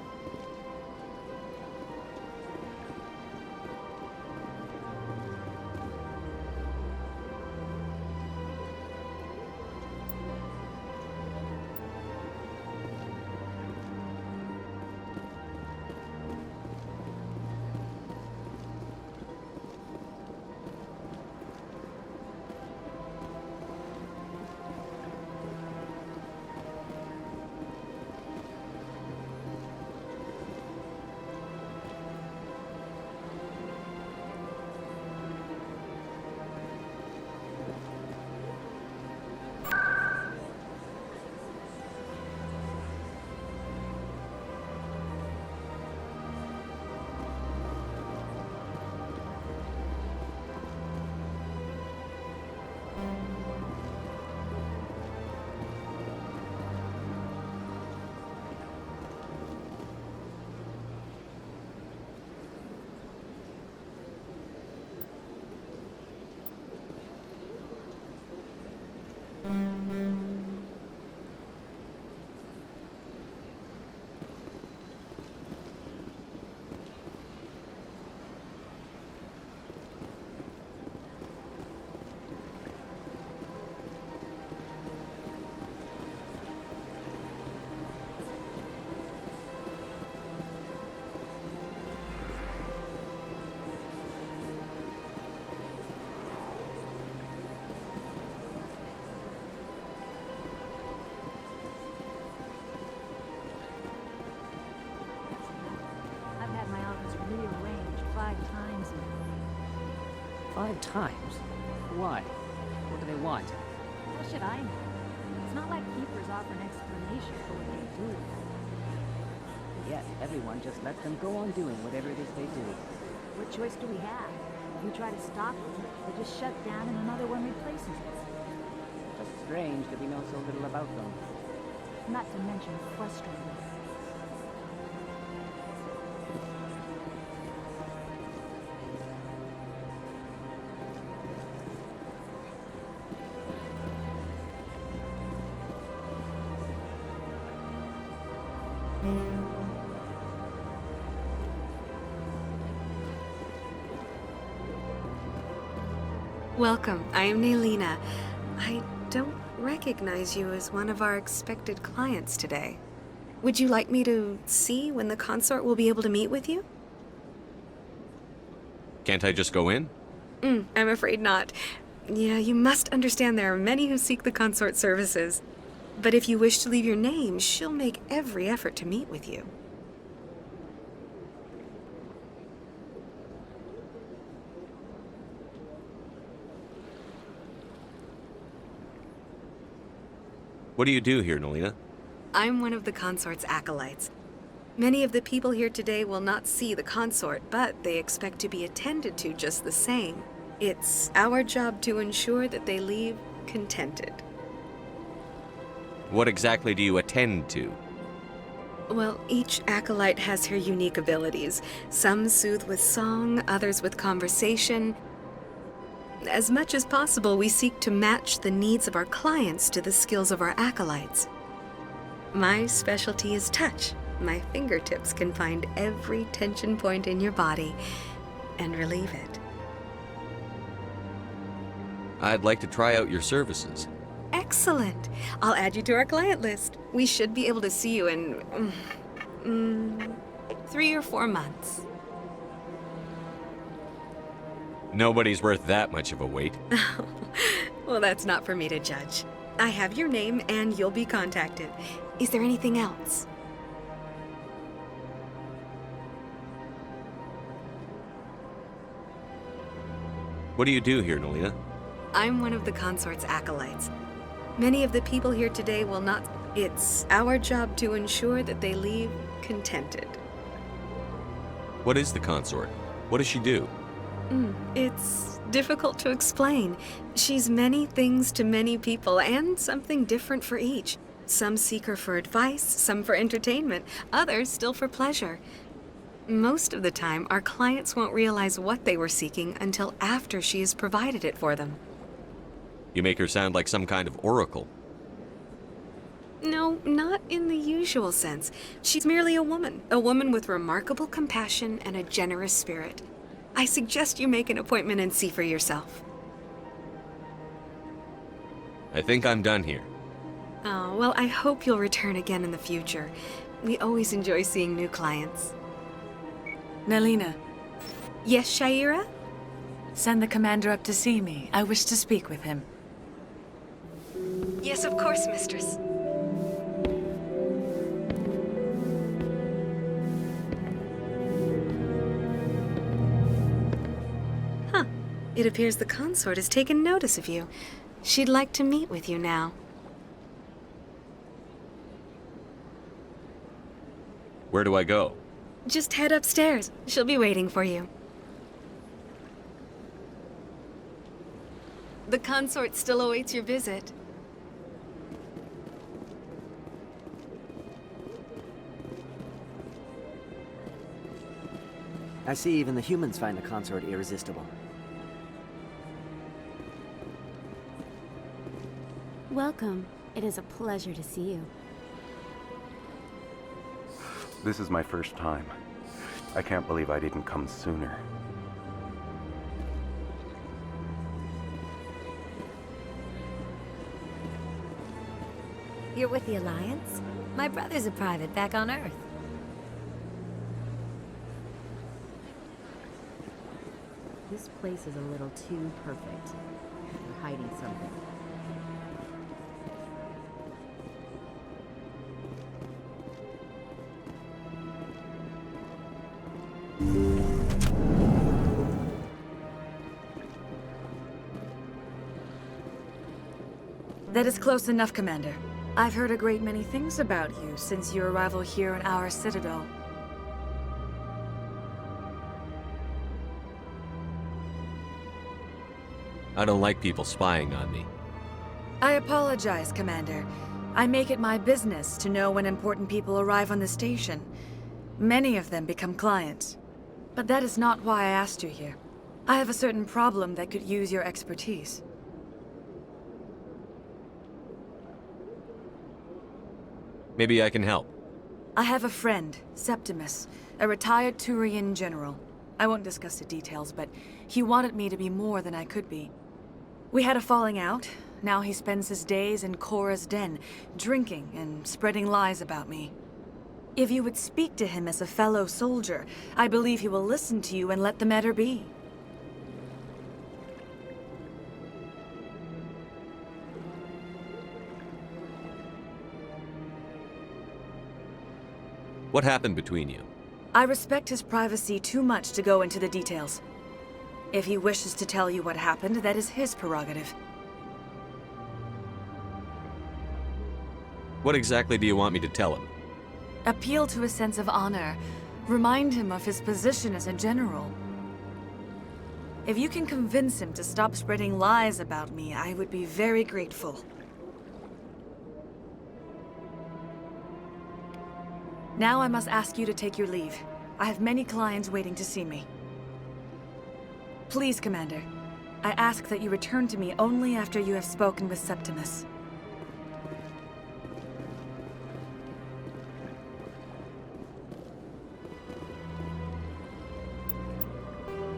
5 times? Why? What do they want? How should I know? It's not like keepers offer an explanation for what they do. Yet, everyone just lets them go on doing whatever it is they do. What choice do we have? If you try to stop them, they just shut down and another one replaces it. Just strange that we know so little about them. Not to mention frustrating. Welcome, I am Naylina. I don't recognize you as one of our expected clients today. Would you like me to see when the consort will be able to meet with you? Can't I just go in? I'm afraid not. Yeah, you must understand there are many who seek the consort services. But if you wish to leave your name, she'll make every effort to meet with you. What do you do here, Naylina? I'm one of the consort's acolytes. Many of the people here today will not see the consort, but they expect to be attended to just the same. It's our job to ensure that they leave contented. What exactly do you attend to? Well, each acolyte has her unique abilities. Some soothe with song, others with conversation. As much as possible, we seek to match the needs of our clients to the skills of our acolytes. My specialty is touch. My fingertips can find every tension point in your body and relieve it. I'd like to try out your services. Excellent. I'll add you to our client list. We should be able to see you in 3 or 4 months. Nobody's worth that much of a wait. Well, that's not for me to judge. I have your name and you'll be contacted. Is there anything else? What do you do here, Naylina? I'm one of the consort's acolytes. Many of the people here today will not... It's our job to ensure that they leave contented. What is the consort? What does she do? It's difficult to explain. She's many things to many people, and something different for each. Some seek her for advice, some for entertainment, others still for pleasure. Most of the time, our clients won't realize what they were seeking until after she has provided it for them. You make her sound like some kind of oracle. No, not in the usual sense. She's merely a woman with remarkable compassion and a generous spirit. I suggest you make an appointment and see for yourself. I think I'm done here. Oh, well, I hope you'll return again in the future. We always enjoy seeing new clients. Naylina. Yes, Shaira? Send the commander up to see me. I wish to speak with him. Yes, of course, mistress. It appears the consort has taken notice of you. She'd like to meet with you now. Where do I go? Just head upstairs. She'll be waiting for you. The consort still awaits your visit. I see even the humans find the consort irresistible. Welcome. It is a pleasure to see you. This is my first time. I can't believe I didn't come sooner. You're with the Alliance? My brother's a private back on Earth. This place is a little too perfect. You're hiding something. That is close enough, Commander. I've heard a great many things about you since your arrival here in our citadel. I don't like people spying on me. I apologize, Commander. I make it my business to know when important people arrive on the station. Many of them become clients. But that is not why I asked you here. I have a certain problem that could use your expertise. Maybe I can help. I have a friend, Septimus, a retired Turian general. I won't discuss the details, but he wanted me to be more than I could be. We had a falling out. Now he spends his days in Korra's den, drinking and spreading lies about me. If you would speak to him as a fellow soldier, I believe he will listen to you and let the matter be. What happened between you? I respect his privacy too much to go into the details. If he wishes to tell you what happened, that is his prerogative. What exactly do you want me to tell him? Appeal to his sense of honor. Remind him of his position as a general. If you can convince him to stop spreading lies about me, I would be very grateful. Now I must ask you to take your leave. I have many clients waiting to see me. Please, Commander. I ask that you return to me only after you have spoken with Septimus.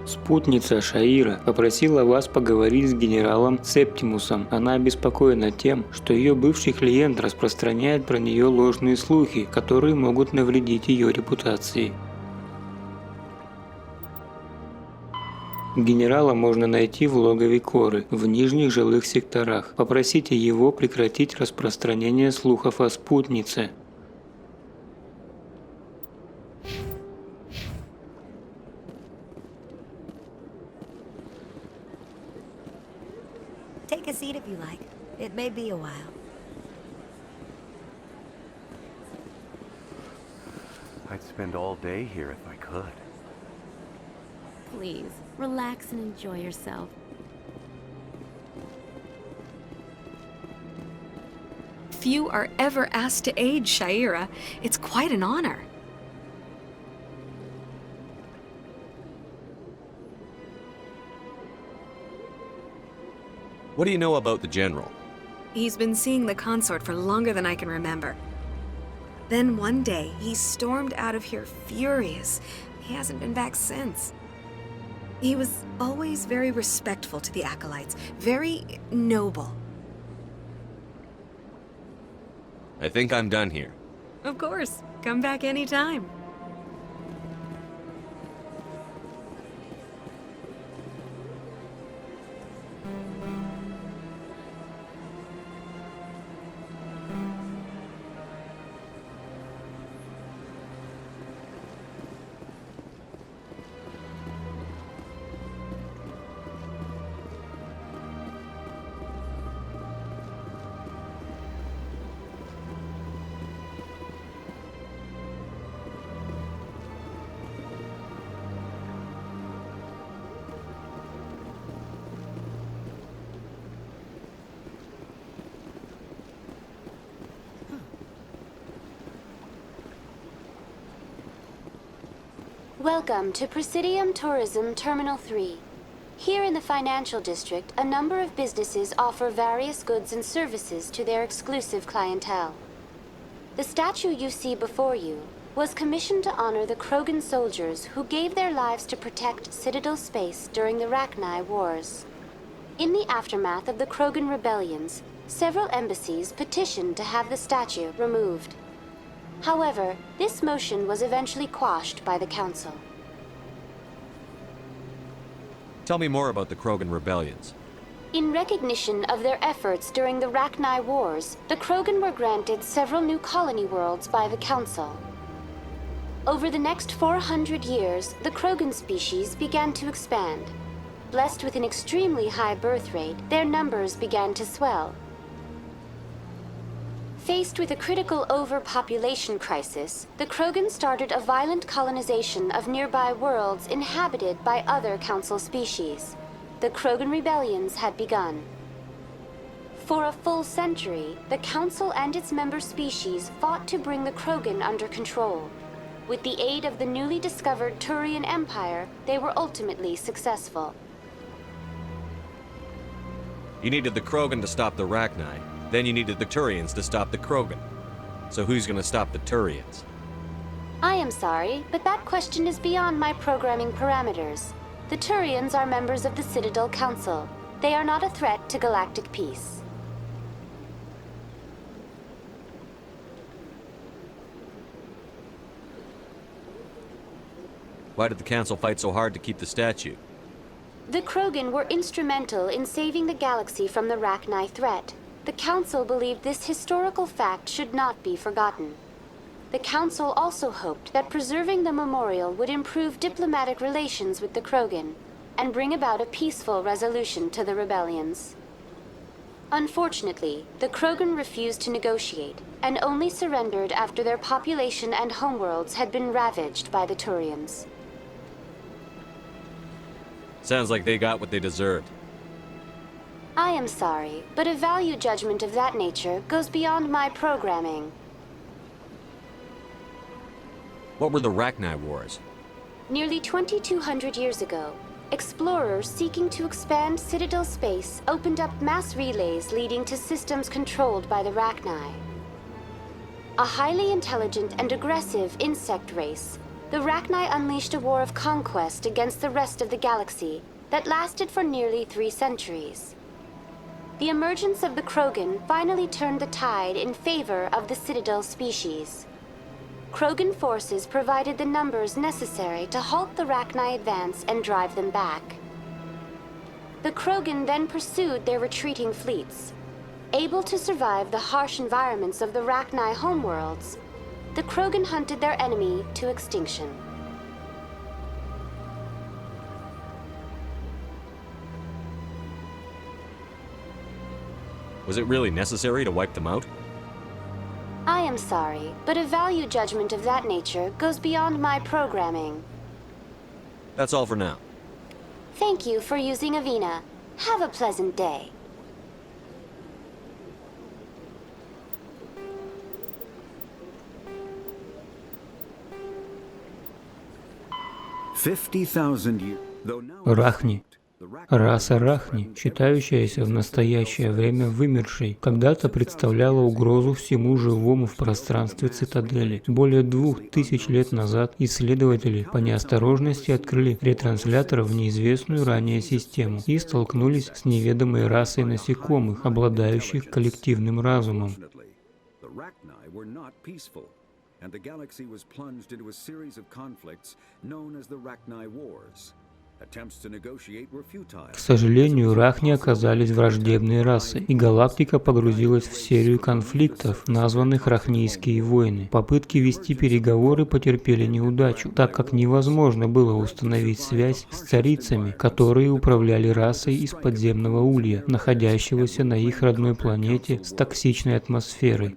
Спутница Шаира попросила вас поговорить с генералом Септимусом. Она обеспокоена тем, что ее бывший клиент распространяет про нее ложные слухи, которые могут навредить ее репутации. Генерала можно найти в логове Коры, в нижних жилых секторах. Попросите его прекратить распространение слухов о спутнице. Take a seat if you like. It may be a while. I'd spend all day here if I could. Please, relax and enjoy yourself. Few are ever asked to aid Shaira. It's quite an honor. What do you know about the general? He's been seeing the consort for longer than I can remember. Then one day, he stormed out of here furious. He hasn't been back since. He was always very respectful to the acolytes, very noble. I think I'm done here. Of course, come back anytime. Welcome to Presidium Tourism Terminal 3. Here in the financial district, a number of businesses offer various goods and services to their exclusive clientele. The statue you see before you was commissioned to honor the Krogan soldiers who gave their lives to protect Citadel space during the Rachni Wars. In the aftermath of the Krogan rebellions, several embassies petitioned to have the statue removed. However, this motion was eventually quashed by the Council. Tell me more about the Krogan rebellions. In recognition of their efforts during the Rachni Wars, the Krogan were granted several new colony worlds by the Council. Over the next 400 years, the Krogan species began to expand. Blessed with an extremely high birth rate, their numbers began to swell. faced with a critical overpopulation crisis, the Krogan started a violent colonization of nearby worlds inhabited by other Council species. The Krogan rebellions had begun. For a full century, the Council and its member species fought to bring the Krogan under control. With the aid of the newly discovered Turian Empire, they were ultimately successful. You needed the Krogan to stop the Rachni. Then you needed the Turians to stop the Krogan. So who's gonna stop the Turians? I am sorry, but that question is beyond my programming parameters. The Turians are members of the Citadel Council. They are not a threat to galactic peace. Why did the Council fight so hard to keep the statue? The Krogan were instrumental in saving the galaxy from the Rachni threat. The Council believed this historical fact should not be forgotten. The Council also hoped that preserving the memorial would improve diplomatic relations with the Krogan and bring about a peaceful resolution to the rebellions. Unfortunately, the Krogan refused to negotiate and only surrendered after their population and homeworlds had been ravaged by the Turians. Sounds like they got what they deserved. I am sorry, but a value judgment of that nature goes beyond my programming. What were the Rachni Wars? Nearly 2,200 years ago, explorers seeking to expand Citadel space opened up mass relays leading to systems controlled by the Rachni. A highly intelligent and aggressive insect race, the Rachni unleashed a war of conquest against the rest of the galaxy that lasted for nearly 3 centuries. The emergence of the Krogan finally turned the tide in favor of the Citadel species. Krogan forces provided the numbers necessary to halt the Rachni advance and drive them back. The Krogan then pursued their retreating fleets. Able to survive the harsh environments of the Rachni homeworlds, the Krogan hunted their enemy to extinction. Was it really necessary to wipe them out? I am sorry, but a value judgment of that nature goes beyond my programming. That's all for now. Thank you for using Avina. Have a pleasant day. Рахни. Раса Рахни, считающаяся в настоящее время вымершей, когда-то представляла угрозу всему живому в пространстве Цитадели. Более 2000 лет назад исследователи по неосторожности открыли ретранслятор в неизвестную ранее систему и столкнулись с неведомой расой насекомых, обладающих коллективным разумом. And the galaxy was plunged into a series of conflicts known as the Rachni Wars. К сожалению, Рахни оказались враждебной расой, и галактика погрузилась в серию конфликтов, названных Рахнийские войны. Попытки вести переговоры потерпели неудачу, так как невозможно было установить связь с царицами, которые управляли расой из подземного улья, находящегося на их родной планете с токсичной атмосферой.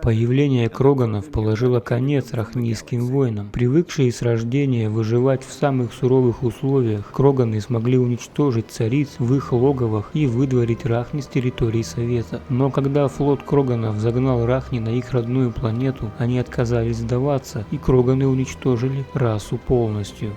Появление Кроганов положило конец рахнийским войнам. Привыкшие с рождения выживать в самых суровых условиях, Кроганы смогли уничтожить цариц в их логовах и выдворить Рахни с территории Совета. Но когда флот Кроганов загнал Рахни на их родную планету, они отказались сдаваться, и Кроганы уничтожили расу полностью.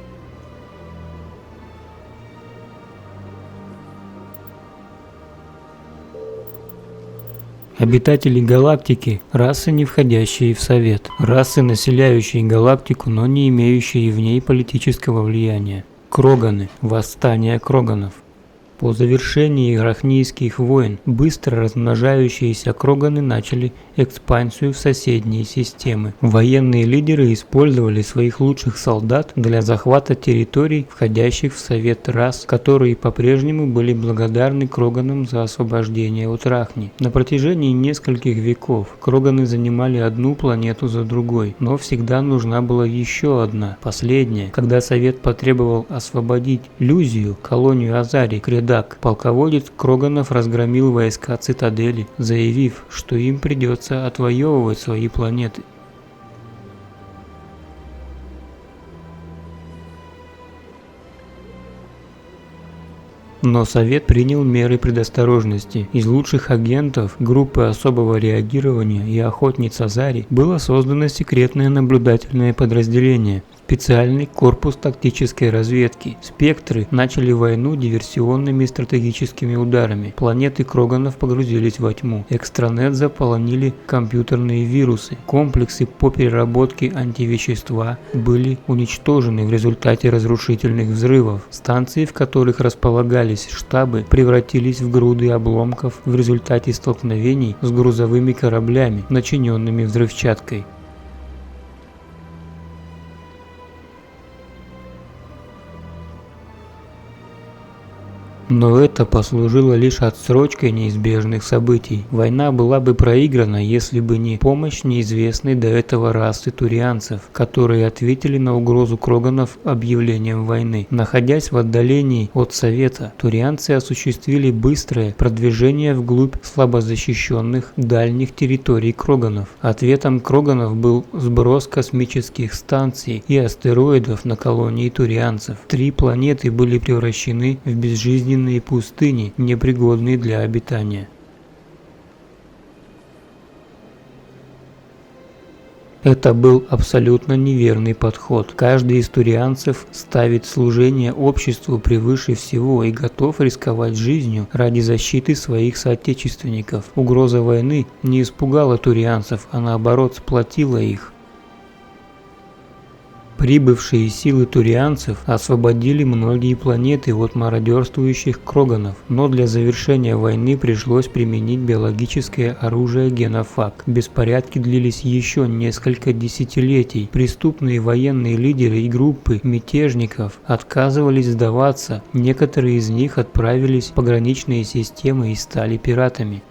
Обитатели галактики – расы, не входящие в Совет. Расы, населяющие галактику, но не имеющие в ней политического влияния. Кроганы. Восстание Кроганов. По завершении рахнийских войн быстро размножающиеся Кроганы начали экспансию в соседние системы. Военные лидеры использовали своих лучших солдат для захвата территорий, входящих в Совет рас, которые по-прежнему были благодарны Кроганам за освобождение от Рахни. На протяжении нескольких веков Кроганы занимали одну планету за другой, но всегда нужна была еще одна, последняя. Когда Совет потребовал освободить Люзию, колонию Азари, следак. Полководец Кроганов разгромил войска Цитадели, заявив, что им придется отвоевывать свои планеты. Но Совет принял меры предосторожности. Из лучших агентов группы особого реагирования и охотниц Азари было создано секретное наблюдательное подразделение. Специальный корпус тактической разведки. Спектры начали войну диверсионными стратегическими ударами. Планеты Кроганов погрузились во тьму. Экстранет заполонили компьютерные вирусы. Комплексы по переработке антивещества были уничтожены в результате разрушительных взрывов. Станции, в которых располагались штабы, превратились в груды обломков в результате столкновений с грузовыми кораблями, начиненными взрывчаткой. Но это послужило лишь отсрочкой неизбежных событий. Война была бы проиграна, если бы не помощь неизвестной до этого расы турианцев, которые ответили на угрозу Кроганов объявлением войны. Находясь в отдалении от Совета, турианцы осуществили быстрое продвижение вглубь слабозащищенных дальних территорий Кроганов. Ответом Кроганов был сброс космических станций и астероидов на колонии турианцев. 3 планеты были превращены в безжизненные пустыни, непригодные для обитания. Это был абсолютно неверный подход. Каждый из турианцев ставит служение обществу превыше всего и готов рисковать жизнью ради защиты своих соотечественников. Угроза войны не испугала турианцев, а наоборот сплотила их. Прибывшие силы турианцев освободили многие планеты от мародерствующих Кроганов, но для завершения войны пришлось применить биологическое оружие генофаг. Беспорядки длились еще несколько десятилетий. Преступные военные лидеры и группы мятежников отказывались сдаваться, некоторые из них отправились в пограничные системы и стали пиратами.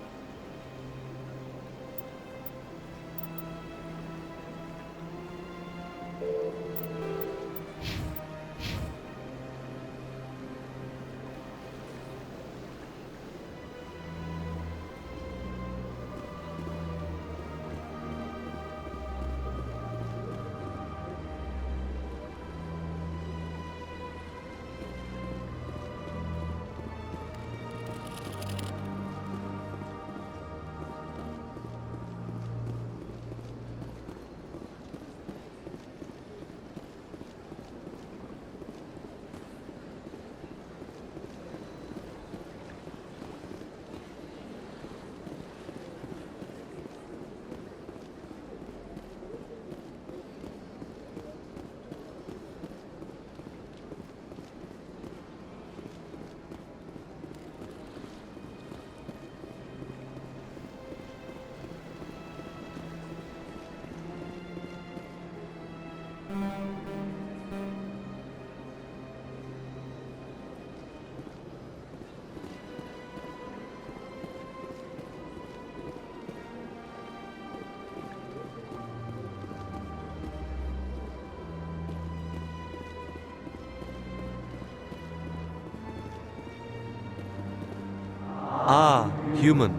Ah, human.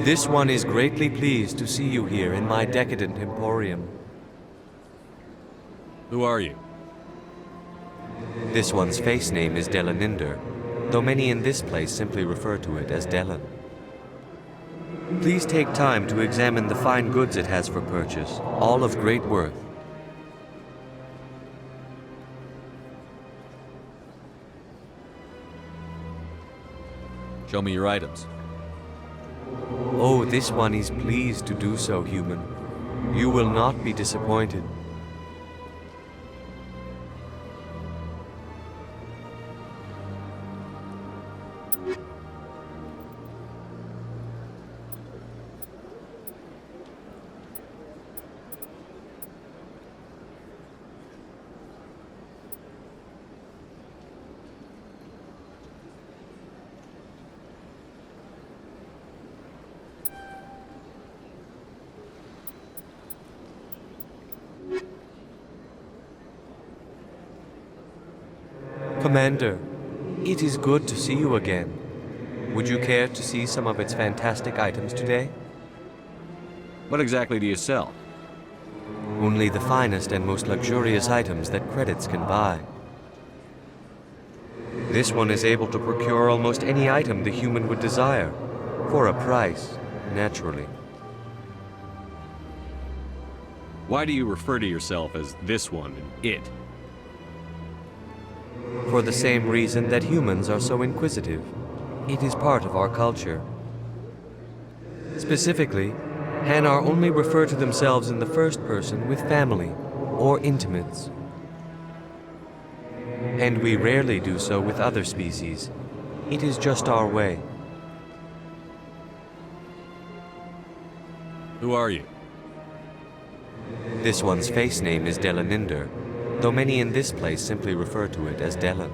This one is greatly pleased to see you here in my decadent emporium. Who are you? This one's face name is Delaninder, though many in this place simply refer to it as Delan. Please take time to examine the fine goods it has for purchase, all of great worth. Show me your items. Oh, this one is pleased to do so, human. You will not be disappointed. Commander, It is good to see you again. Would you care to see some of its fantastic items today? What exactly do you sell? Only the finest and most luxurious items that credits can buy. This one is able to procure almost any item the human would desire, for a price, naturally. Why do you refer to yourself as this one and it? For the same reason that humans are so inquisitive. It is part of our culture. Specifically, Hanar only refer to themselves in the first person with family or intimates. And we rarely do so with other species. It is just our way. Who are you? This one's face name is Delaninder, though many in this place simply refer to it as Delan.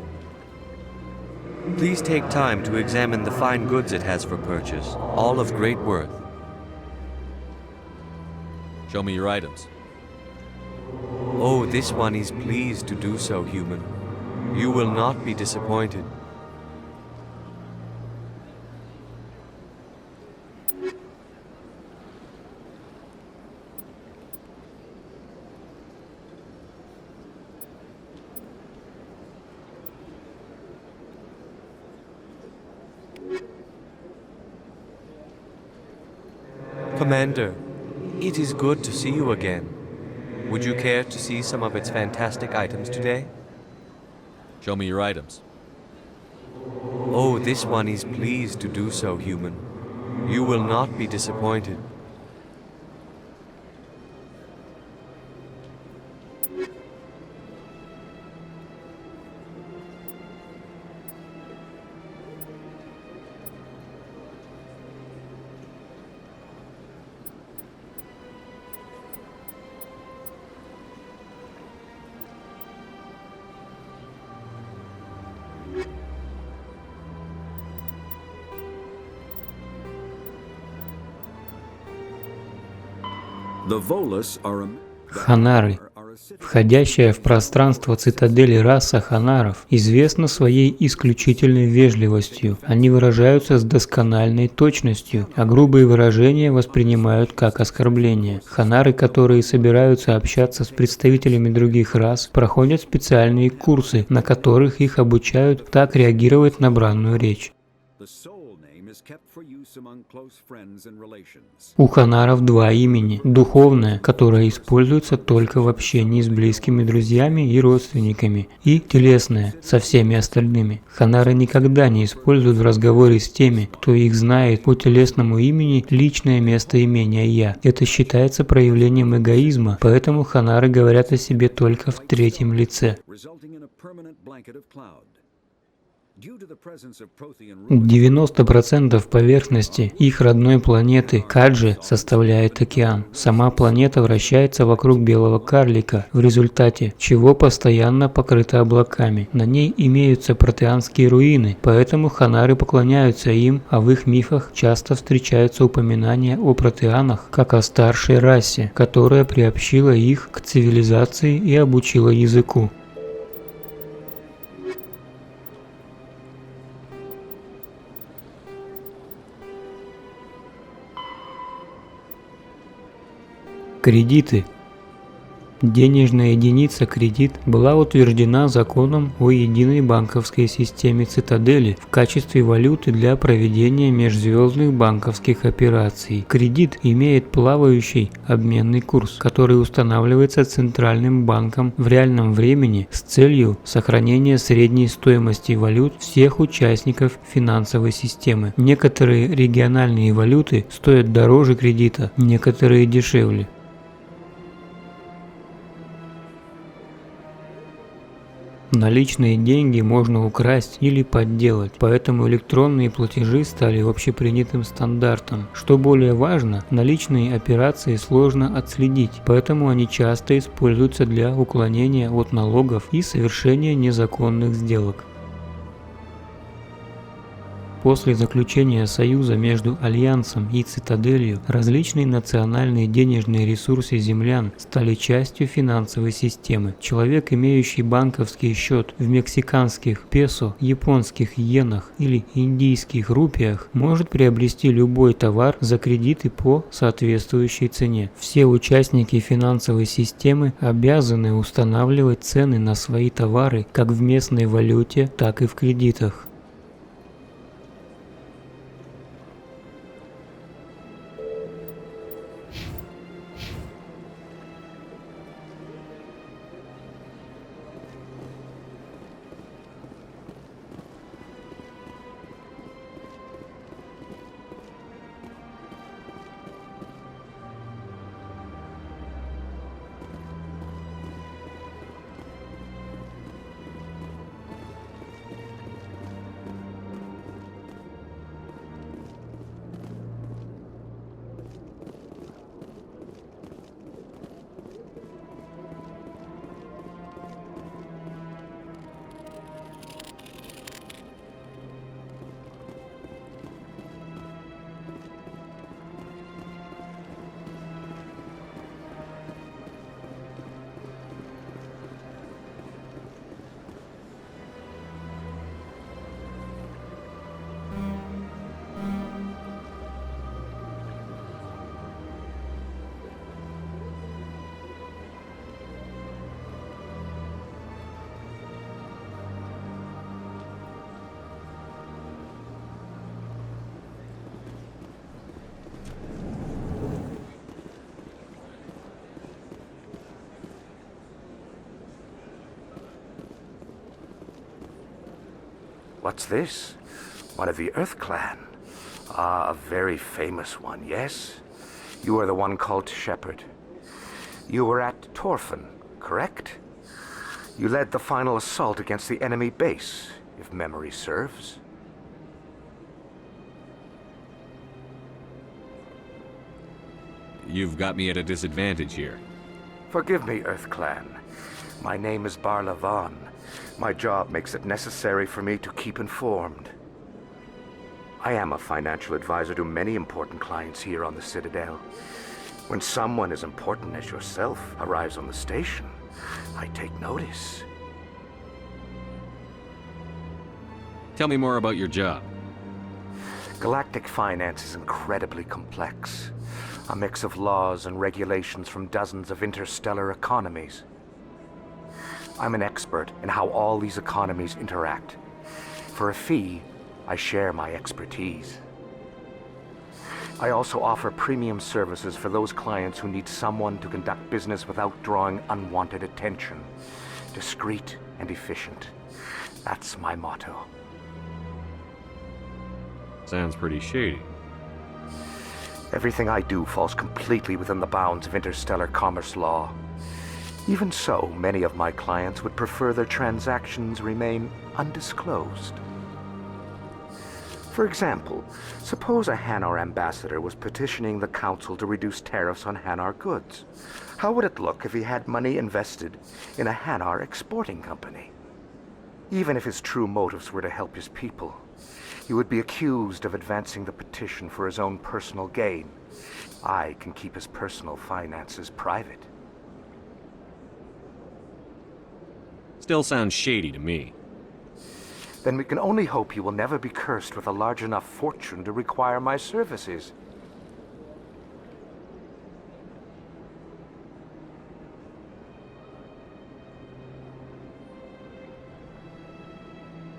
Please take time to examine the fine goods it has for purchase, all of great worth. Show me your items. Oh, this one is pleased to do so, human. You will not be disappointed. Commander, it is good to see you again. Would you care to see some of its fantastic items today? Show me your items. Oh, this one is pleased to do so, human. You will not be disappointed. Ханары. Входящая в пространство цитадели раса ханаров известна своей исключительной вежливостью. Они выражаются с доскональной точностью, а грубые выражения воспринимают как оскорбление. Ханары, которые собираются общаться с представителями других рас, проходят специальные курсы, на которых их обучают так реагировать на бранную речь. У ханаров два имени. Духовное, которое используется только в общении с близкими друзьями и родственниками, и телесное, со всеми остальными. Ханары никогда не используют в разговоре с теми, кто их знает по телесному имени, личное местоимение «я». Это считается проявлением эгоизма, поэтому ханары говорят о себе только в третьем лице. 90% поверхности их родной планеты Каджи составляет океан. Сама планета вращается вокруг белого карлика, в результате чего постоянно покрыта облаками. На ней имеются протеанские руины, поэтому ханары поклоняются им, а в их мифах часто встречаются упоминания о протеанах как о старшей расе, которая приобщила их к цивилизации и обучила языку. Кредиты. Денежная единица кредит была утверждена законом о единой банковской системе Цитадели в качестве валюты для проведения межзвездных банковских операций. Кредит имеет плавающий обменный курс, который устанавливается Центральным банком в реальном времени с целью сохранения средней стоимости валют всех участников финансовой системы. Некоторые региональные валюты стоят дороже кредита, некоторые дешевле. Наличные деньги можно украсть или подделать, поэтому электронные платежи стали общепринятым стандартом. Что более важно, наличные операции сложно отследить, поэтому они часто используются для уклонения от налогов и совершения незаконных сделок. После заключения союза между Альянсом и Цитаделью, различные национальные денежные ресурсы землян стали частью финансовой системы. Человек, имеющий банковский счет в мексиканских песо, японских йенах или индийских рупиях, может приобрести любой товар за кредиты по соответствующей цене. Все участники финансовой системы обязаны устанавливать цены на свои товары как в местной валюте, так и в кредитах. What's this? One of the Earth Clan. Ah, a very famous one, yes? You are the one called Shepherd. You were at Torfan, correct? You led the final assault against the enemy base, if memory serves. You've got me at a disadvantage here. Forgive me, Earth Clan. My name is Barla Vaughn. My job makes it necessary for me to keep informed. I am a financial advisor to many important clients here on the Citadel. When someone as important as yourself arrives on the station, I take notice. Tell me more about your job. Galactic finance is incredibly complex. A mix of laws and regulations from dozens of interstellar economies. I'm an expert in how all these economies interact. For a fee, I share my expertise. I also offer premium services for those clients who need someone to conduct business without drawing unwanted attention. Discreet and efficient. That's my motto. Sounds pretty shady. Everything I do falls completely within the bounds of interstellar commerce law. Even so, many of my clients would prefer their transactions remain undisclosed. For example, suppose a Hanar ambassador was petitioning the council to reduce tariffs on Hanar goods. How would it look if he had money invested in a Hanar exporting company? Even if his true motives were to help his people, he would be accused of advancing the petition for his own personal gain. I can keep his personal finances private. Still sounds shady to me. Then we can only hope you will never be cursed with a large enough fortune to require my services.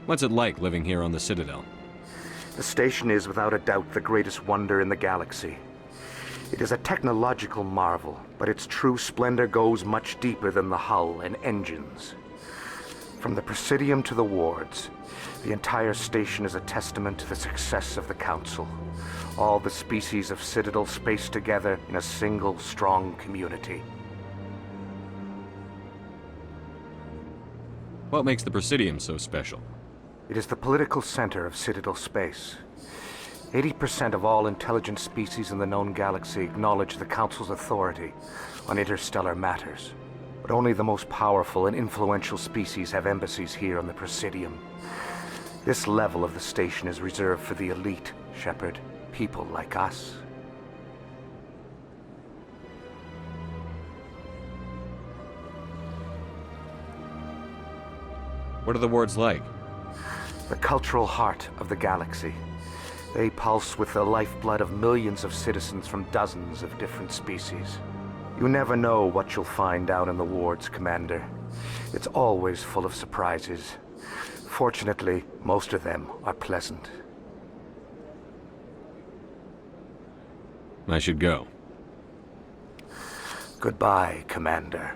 What's it like living here on the Citadel? The station is without a doubt the greatest wonder in the galaxy. It is a technological marvel, but its true splendor goes much deeper than the hull and engines. From the Presidium to the wards, the entire station is a testament to the success of the Council. All the species of Citadel spaced together in a single, strong community. What makes the Presidium so special? It is the political center of Citadel space. 80% of all intelligent species in the known galaxy acknowledge the Council's authority on interstellar matters. But only the most powerful and influential species have embassies here on the Presidium. This level of the station is reserved for the elite, Shepard. People like us. What are the wards like? The cultural heart of the galaxy. They pulse with the lifeblood of millions of citizens from dozens of different species. You never know what you'll find down in the wards, Commander. It's always full of surprises. Fortunately, most of them are pleasant. I should go. Goodbye, Commander.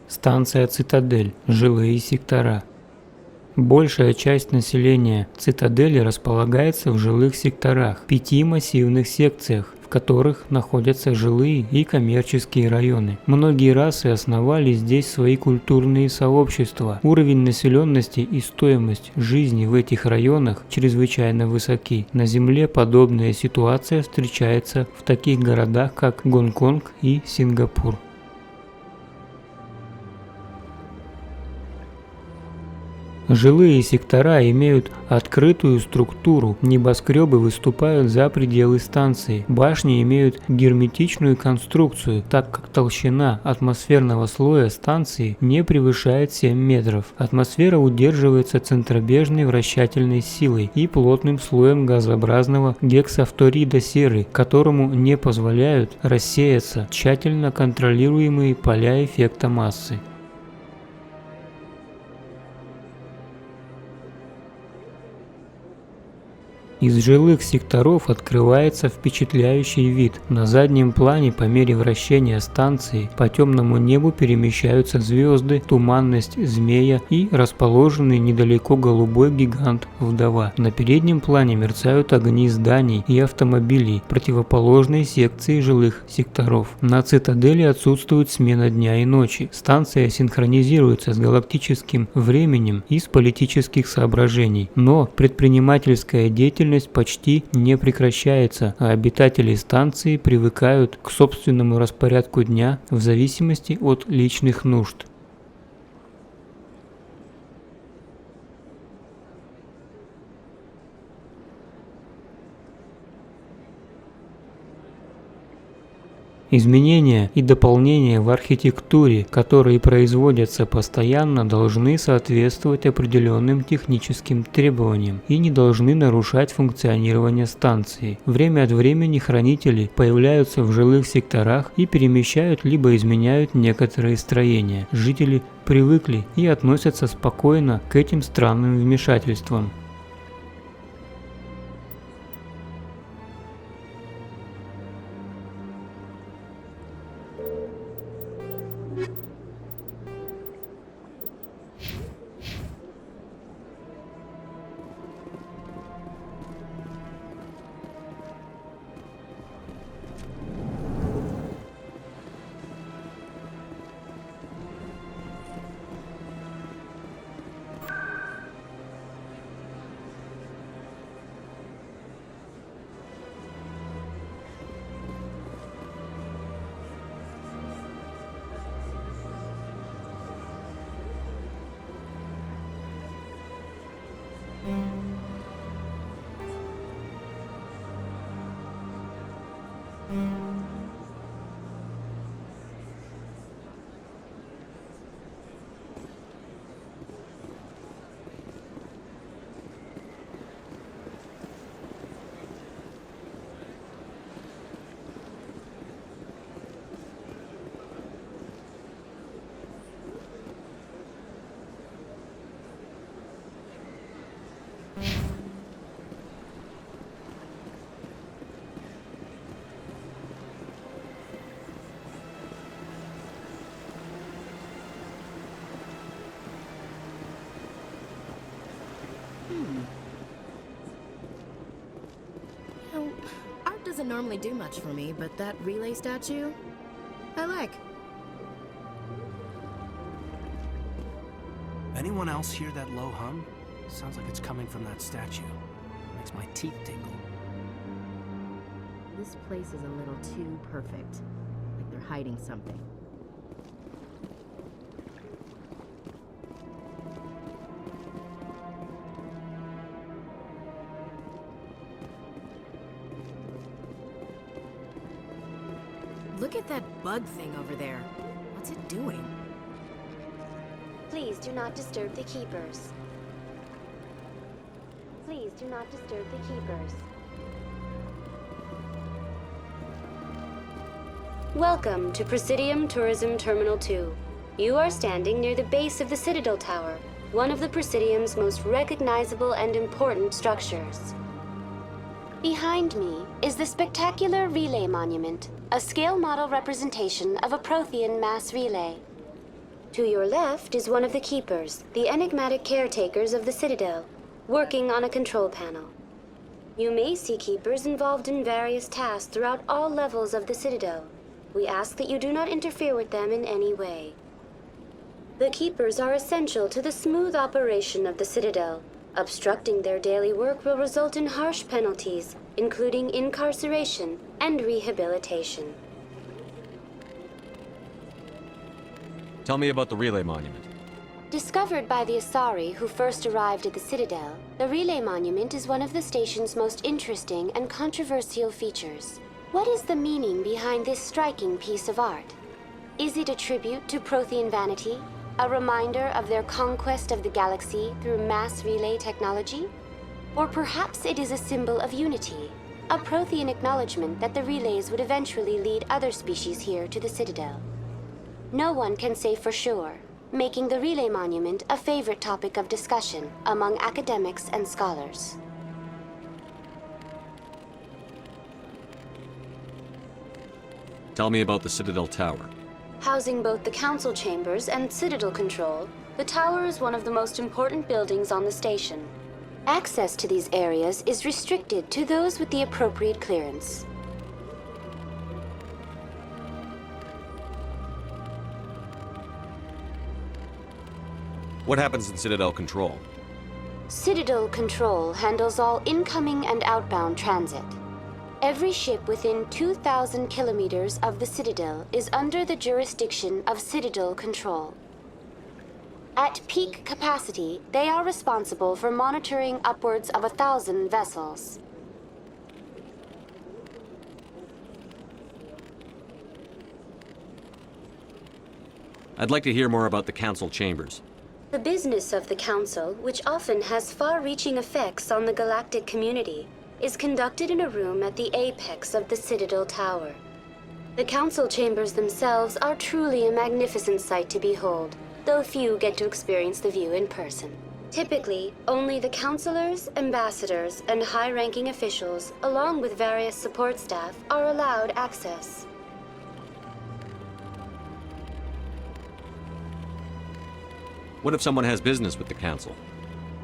Станция Цитадель. Жилые сектора. Большая часть населения Цитадели располагается в жилых секторах, 5 массивных секциях, в которых находятся жилые и коммерческие районы. Многие расы основали здесь свои культурные сообщества. Уровень населенности и стоимость жизни в этих районах чрезвычайно высоки. На Земле подобная ситуация встречается в таких городах, как Гонконг и Сингапур. Жилые сектора имеют открытую структуру, небоскребы выступают за пределы станции, башни имеют герметичную конструкцию, так как толщина атмосферного слоя станции не превышает 7 метров. Атмосфера удерживается центробежной вращательной силой и плотным слоем газообразного гексафторида серы, которому не позволяют рассеяться тщательно контролируемые поля эффекта массы. Из жилых секторов открывается впечатляющий вид. На заднем плане по мере вращения станции по темному небу перемещаются звезды, туманность змея и расположенный недалеко голубой гигант Вдова. На переднем плане мерцают огни зданий и автомобилей противоположной секции жилых секторов. На Цитадели отсутствует смена дня и ночи. Станция синхронизируется с галактическим временем из политических соображений, но предпринимательская деятельность почти не прекращается, а обитатели станции привыкают к собственному распорядку дня в зависимости от личных нужд. Изменения и дополнения в архитектуре, которые производятся постоянно, должны соответствовать определенным техническим требованиям и не должны нарушать функционирование станции. Время от времени хранители появляются в жилых секторах и перемещают либо изменяют некоторые строения. Жители привыкли и относятся спокойно к этим странным вмешательствам. Art doesn't normally do much for me, but that relay statue, I like. Anyone else hear that low hum? Sounds like it's coming from that statue. makes my teeth tingle. This place is a little too perfect. Like they're hiding something. Look at that bug thing over there. What's it doing? Please do not disturb the keepers. Please do not disturb the keepers. Welcome to Presidium Tourism Terminal 2. You are standing near the base of the Citadel Tower, one of the Presidium's most recognizable and important structures. Behind me is the spectacular relay monument, a scale model representation of a Prothean mass relay. To your left is one of the keepers, the enigmatic caretakers of the Citadel, working on a control panel. You may see keepers involved in various tasks throughout all levels of the Citadel. We ask that you do not interfere with them in any way. The keepers are essential to the smooth operation of the Citadel. Obstructing their daily work will result in harsh penalties, including incarceration and rehabilitation. Tell me about the relay monument. Discovered by the Asari who first arrived at the Citadel, the relay monument is one of the station's most interesting and controversial features. What is the meaning behind this striking piece of art? Is it a tribute to Prothean vanity? A reminder of their conquest of the galaxy through mass relay technology? Or perhaps it is a symbol of unity, a Prothean acknowledgement that the relays would eventually lead other species here to the Citadel. No one can say for sure, making the relay monument a favorite topic of discussion among academics and scholars. Tell me about the Citadel Tower. Housing both the council chambers and Citadel control, the tower is one of the most important buildings on the station. Access to these areas is restricted to those with the appropriate clearance. What happens in Citadel Control? Citadel Control handles all incoming and outbound transit. Every ship within 2,000 kilometers of the Citadel is under the jurisdiction of Citadel Control. At peak capacity, they are responsible for monitoring upwards of 1,000 vessels. I'd like to hear more about the council chambers. The business of the Council, which often has far-reaching effects on the galactic community, is conducted in a room at the apex of the Citadel Tower. The Council chambers themselves are truly a magnificent sight to behold, though few get to experience the view in person. Typically, only the councilors, ambassadors, and high-ranking officials, along with various support staff, are allowed access. What if someone has business with the council?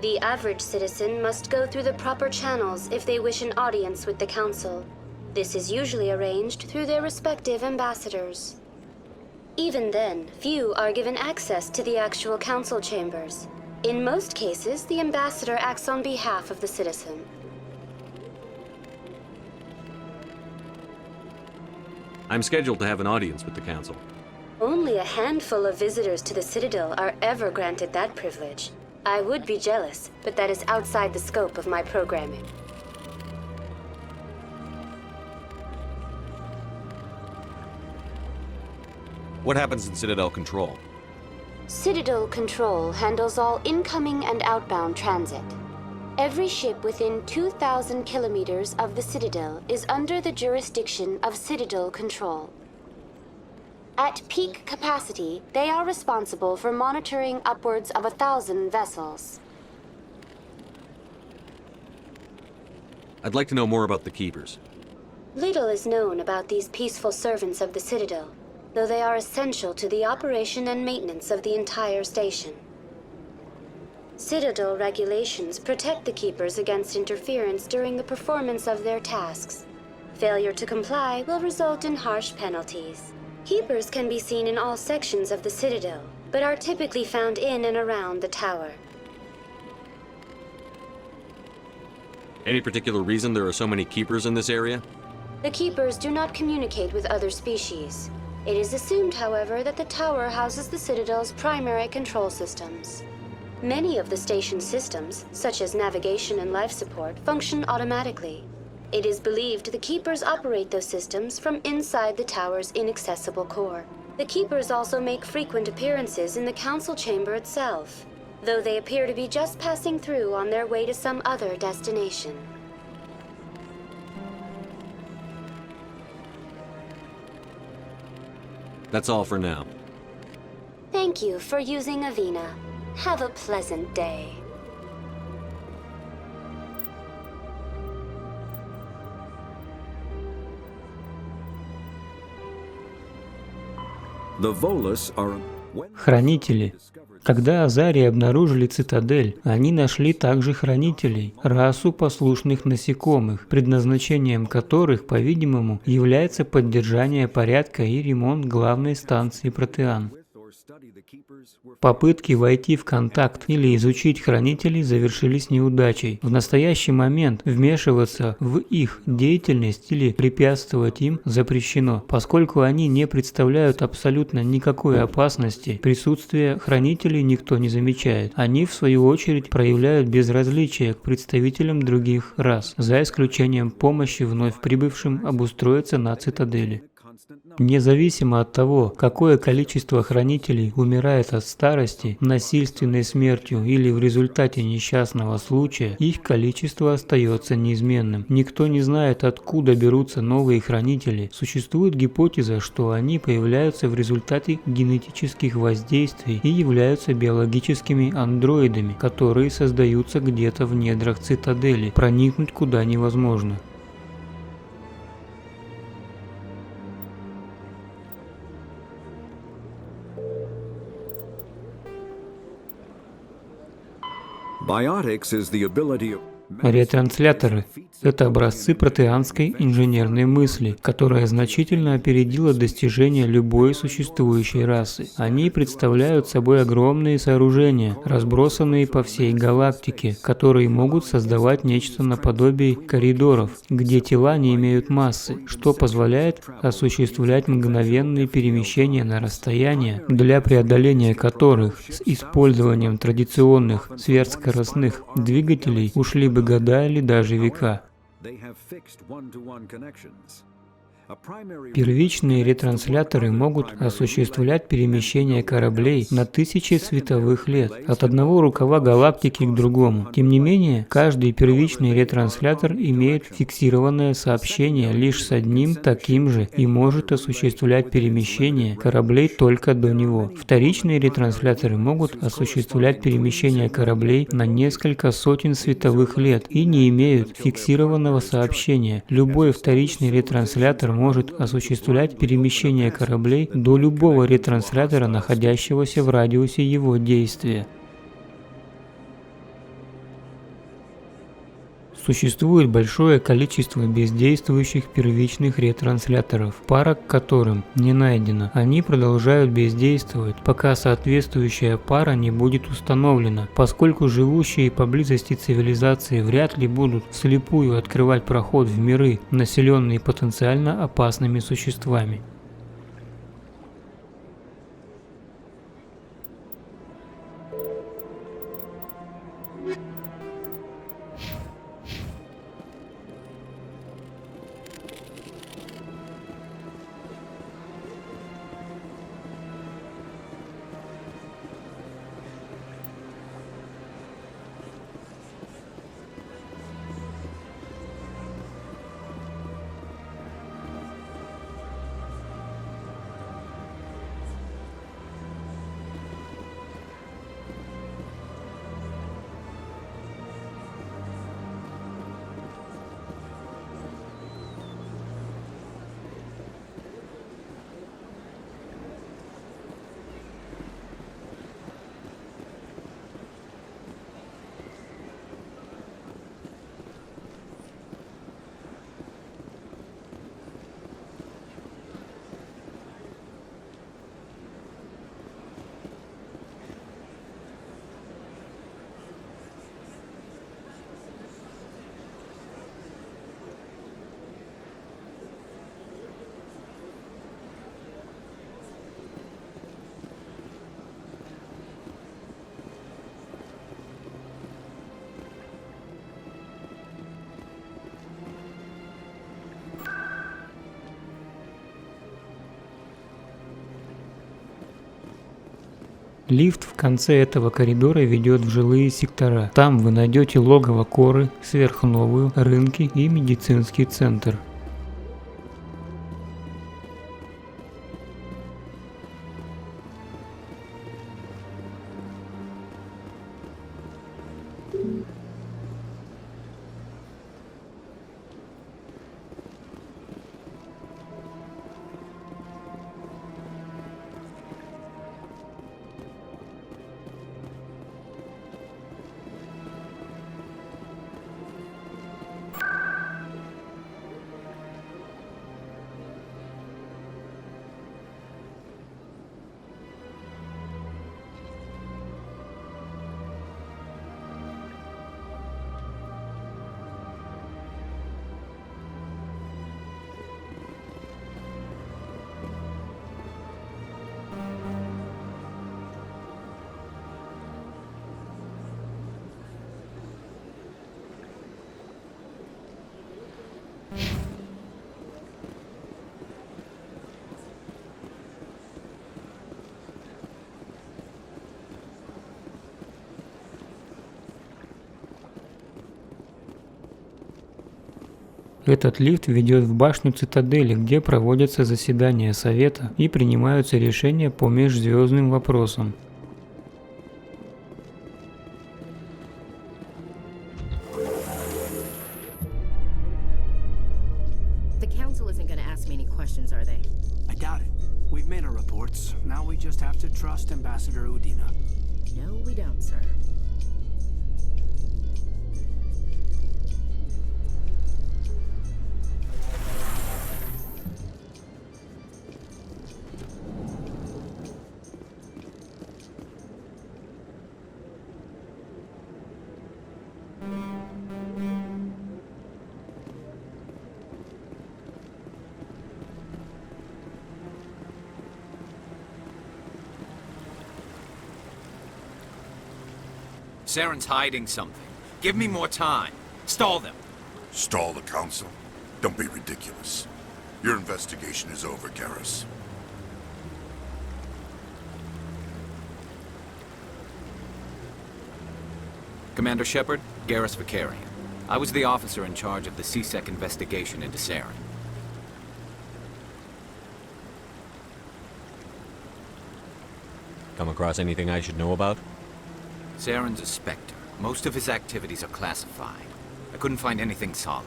The average citizen must go through the proper channels if they wish an audience with the Council. This is usually arranged through their respective ambassadors. Even then, few are given access to the actual Council chambers. In most cases, the ambassador acts on behalf of the citizen. I'm scheduled to have an audience with the council. Only a handful of visitors to the Citadel are ever granted that privilege. I would be jealous, but that is outside the scope of my programming. What happens in Citadel Control? Citadel Control handles all incoming and outbound transit. Every ship within 2,000 kilometers of the Citadel is under the jurisdiction of Citadel Control. At peak capacity, they are responsible for monitoring upwards of 1,000 vessels. I'd like to know more about the Keepers. Little is known about these peaceful servants of the Citadel, though they are essential to the operation and maintenance of the entire station. Citadel regulations protect the Keepers against interference during the performance of their tasks. Failure to comply will result in harsh penalties. Keepers can be seen in all sections of the Citadel, but are typically found in and around the tower. Any particular reason there are so many keepers in this area? The keepers do not communicate with other species. It is assumed, however, that the tower houses the Citadel's primary control systems. Many of the station's systems, such as navigation and life support, function automatically. It is believed the keepers operate those systems from inside the tower's inaccessible core. The keepers also make frequent appearances in the council chamber itself, though they appear to be just passing through on their way to some other destination. That's all for now. Thank you for using Avina. Have a pleasant day. The Volus are... Хранители. Когда Азари обнаружили Цитадель, они нашли также хранителей, расу послушных насекомых, предназначением которых, по-видимому, является поддержание порядка и ремонт главной станции Протеан. Попытки войти в контакт или изучить хранителей завершились неудачей. В настоящий момент вмешиваться в их деятельность или препятствовать им запрещено, поскольку они не представляют абсолютно никакой опасности. Присутствие хранителей никто не замечает. Они, в свою очередь, проявляют безразличие к представителям других рас, за исключением помощи вновь прибывшим обустроиться на Цитадели. Независимо от того, какое количество хранителей умирает от старости, насильственной смертью или в результате несчастного случая, их количество остается неизменным. Никто не знает, откуда берутся новые хранители. Существует гипотеза, что они появляются в результате генетических воздействий и являются биологическими андроидами, которые создаются где-то в недрах Цитадели, проникнуть куда невозможно. Biotics is the ability of... Ретрансляторы – это образцы протеанской инженерной мысли, которая значительно опередила достижения любой существующей расы. Они представляют собой огромные сооружения, разбросанные по всей галактике, которые могут создавать нечто наподобие коридоров, где тела не имеют массы, что позволяет осуществлять мгновенные перемещения на расстояния, для преодоления которых с использованием традиционных сверхскоростных двигателей ушли бы года или даже века. Первичные ретрансляторы могут осуществлять перемещение кораблей на тысячи световых лет от одного рукава галактики к другому. Тем не менее, каждый первичный ретранслятор имеет фиксированное сообщение лишь с одним таким же и может осуществлять перемещение кораблей только до него. Вторичные ретрансляторы могут осуществлять перемещение кораблей на несколько сотен световых лет и не имеют фиксированного сообщения. Любой вторичный ретранслятор может осуществлять перемещение кораблей до любого ретранслятора, находящегося в радиусе его действия. Существует большое количество бездействующих первичных ретрансляторов, пара к которым не найдена. Они продолжают бездействовать, пока соответствующая пара не будет установлена, поскольку живущие поблизости цивилизации вряд ли будут вслепую открывать проход в миры, населенные потенциально опасными существами. Лифт в конце этого коридора ведет в жилые сектора. Там вы найдете логово Коры, сверхновую, рынки и медицинский центр. Этот лифт ведет в башню Цитадели, где проводятся заседания Совета и принимаются решения по межзвездным вопросам. The council isn't going to ask me any questions, are they? I doubt it. We've made our reports. Now we just have to trust Ambassador Udina. No, we don't, sir. Saren's hiding something. Give me more time. Stall them. Stall the council? Don't be ridiculous. Your investigation is over, Garrus. Commander Shepard, Garrus Vicarian. I was the officer in charge of the CSEC investigation into Saren. Come across anything I should know about? Saren's a Spectre. Most of his activities are classified. I couldn't find anything solid.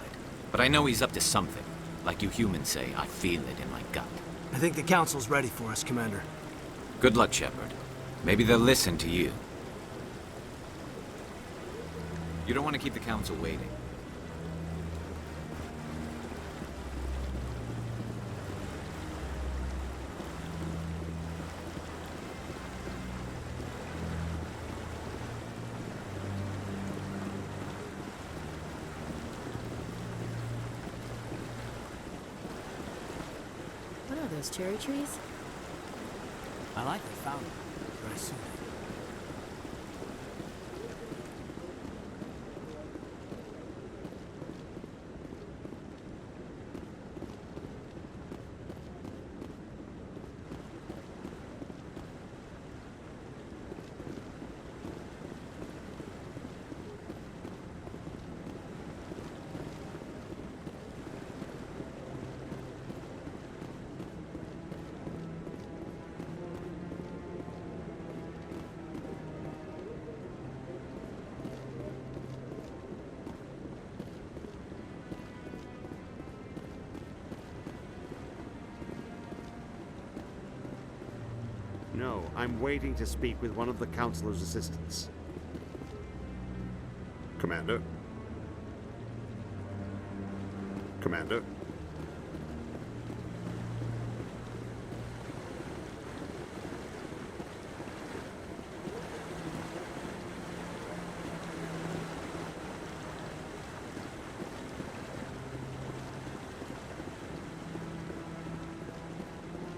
But I know he's up to something. Like you humans say, I feel it in my gut. I think the council's ready for us, Commander. Good luck, Shepard. Maybe they'll listen to you. You don't want to keep the council waiting. What are those, cherry trees? I like they found it, but I soon. No, I'm waiting to speak with one of the Councilor's assistants. Commander? Commander?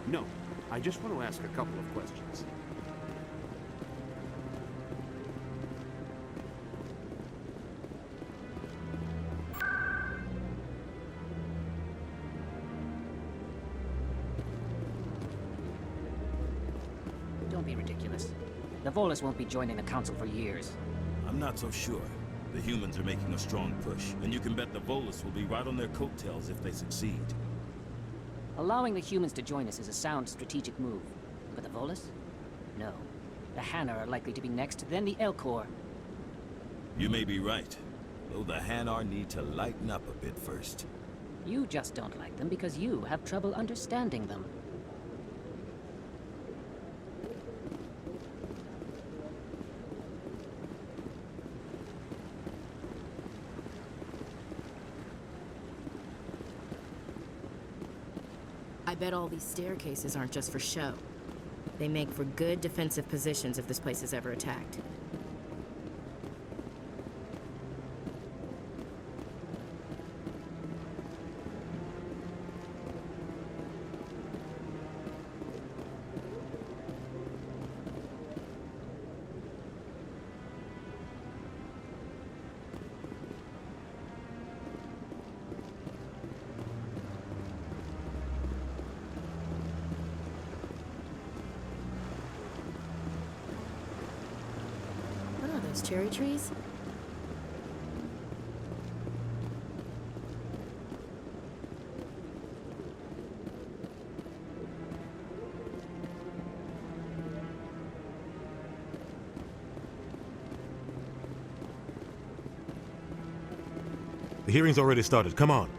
No, I just want to ask a couple of questions. Don't be ridiculous. The Volus won't be joining the Council for years. I'm not so sure. The humans are making a strong push, and you can bet the Volus will be right on their coattails if they succeed. Allowing the humans to join us is a sound strategic move. But the Volus? No. The Hanar are likely to be next, then the Elcor. You may be right, though the Hanar need to lighten up a bit first. You just don't like them because you have trouble understanding them. I bet all these staircases aren't just for show. They make for good defensive positions if this place is ever attacked. Cherry trees? The hearing's already started. Come on.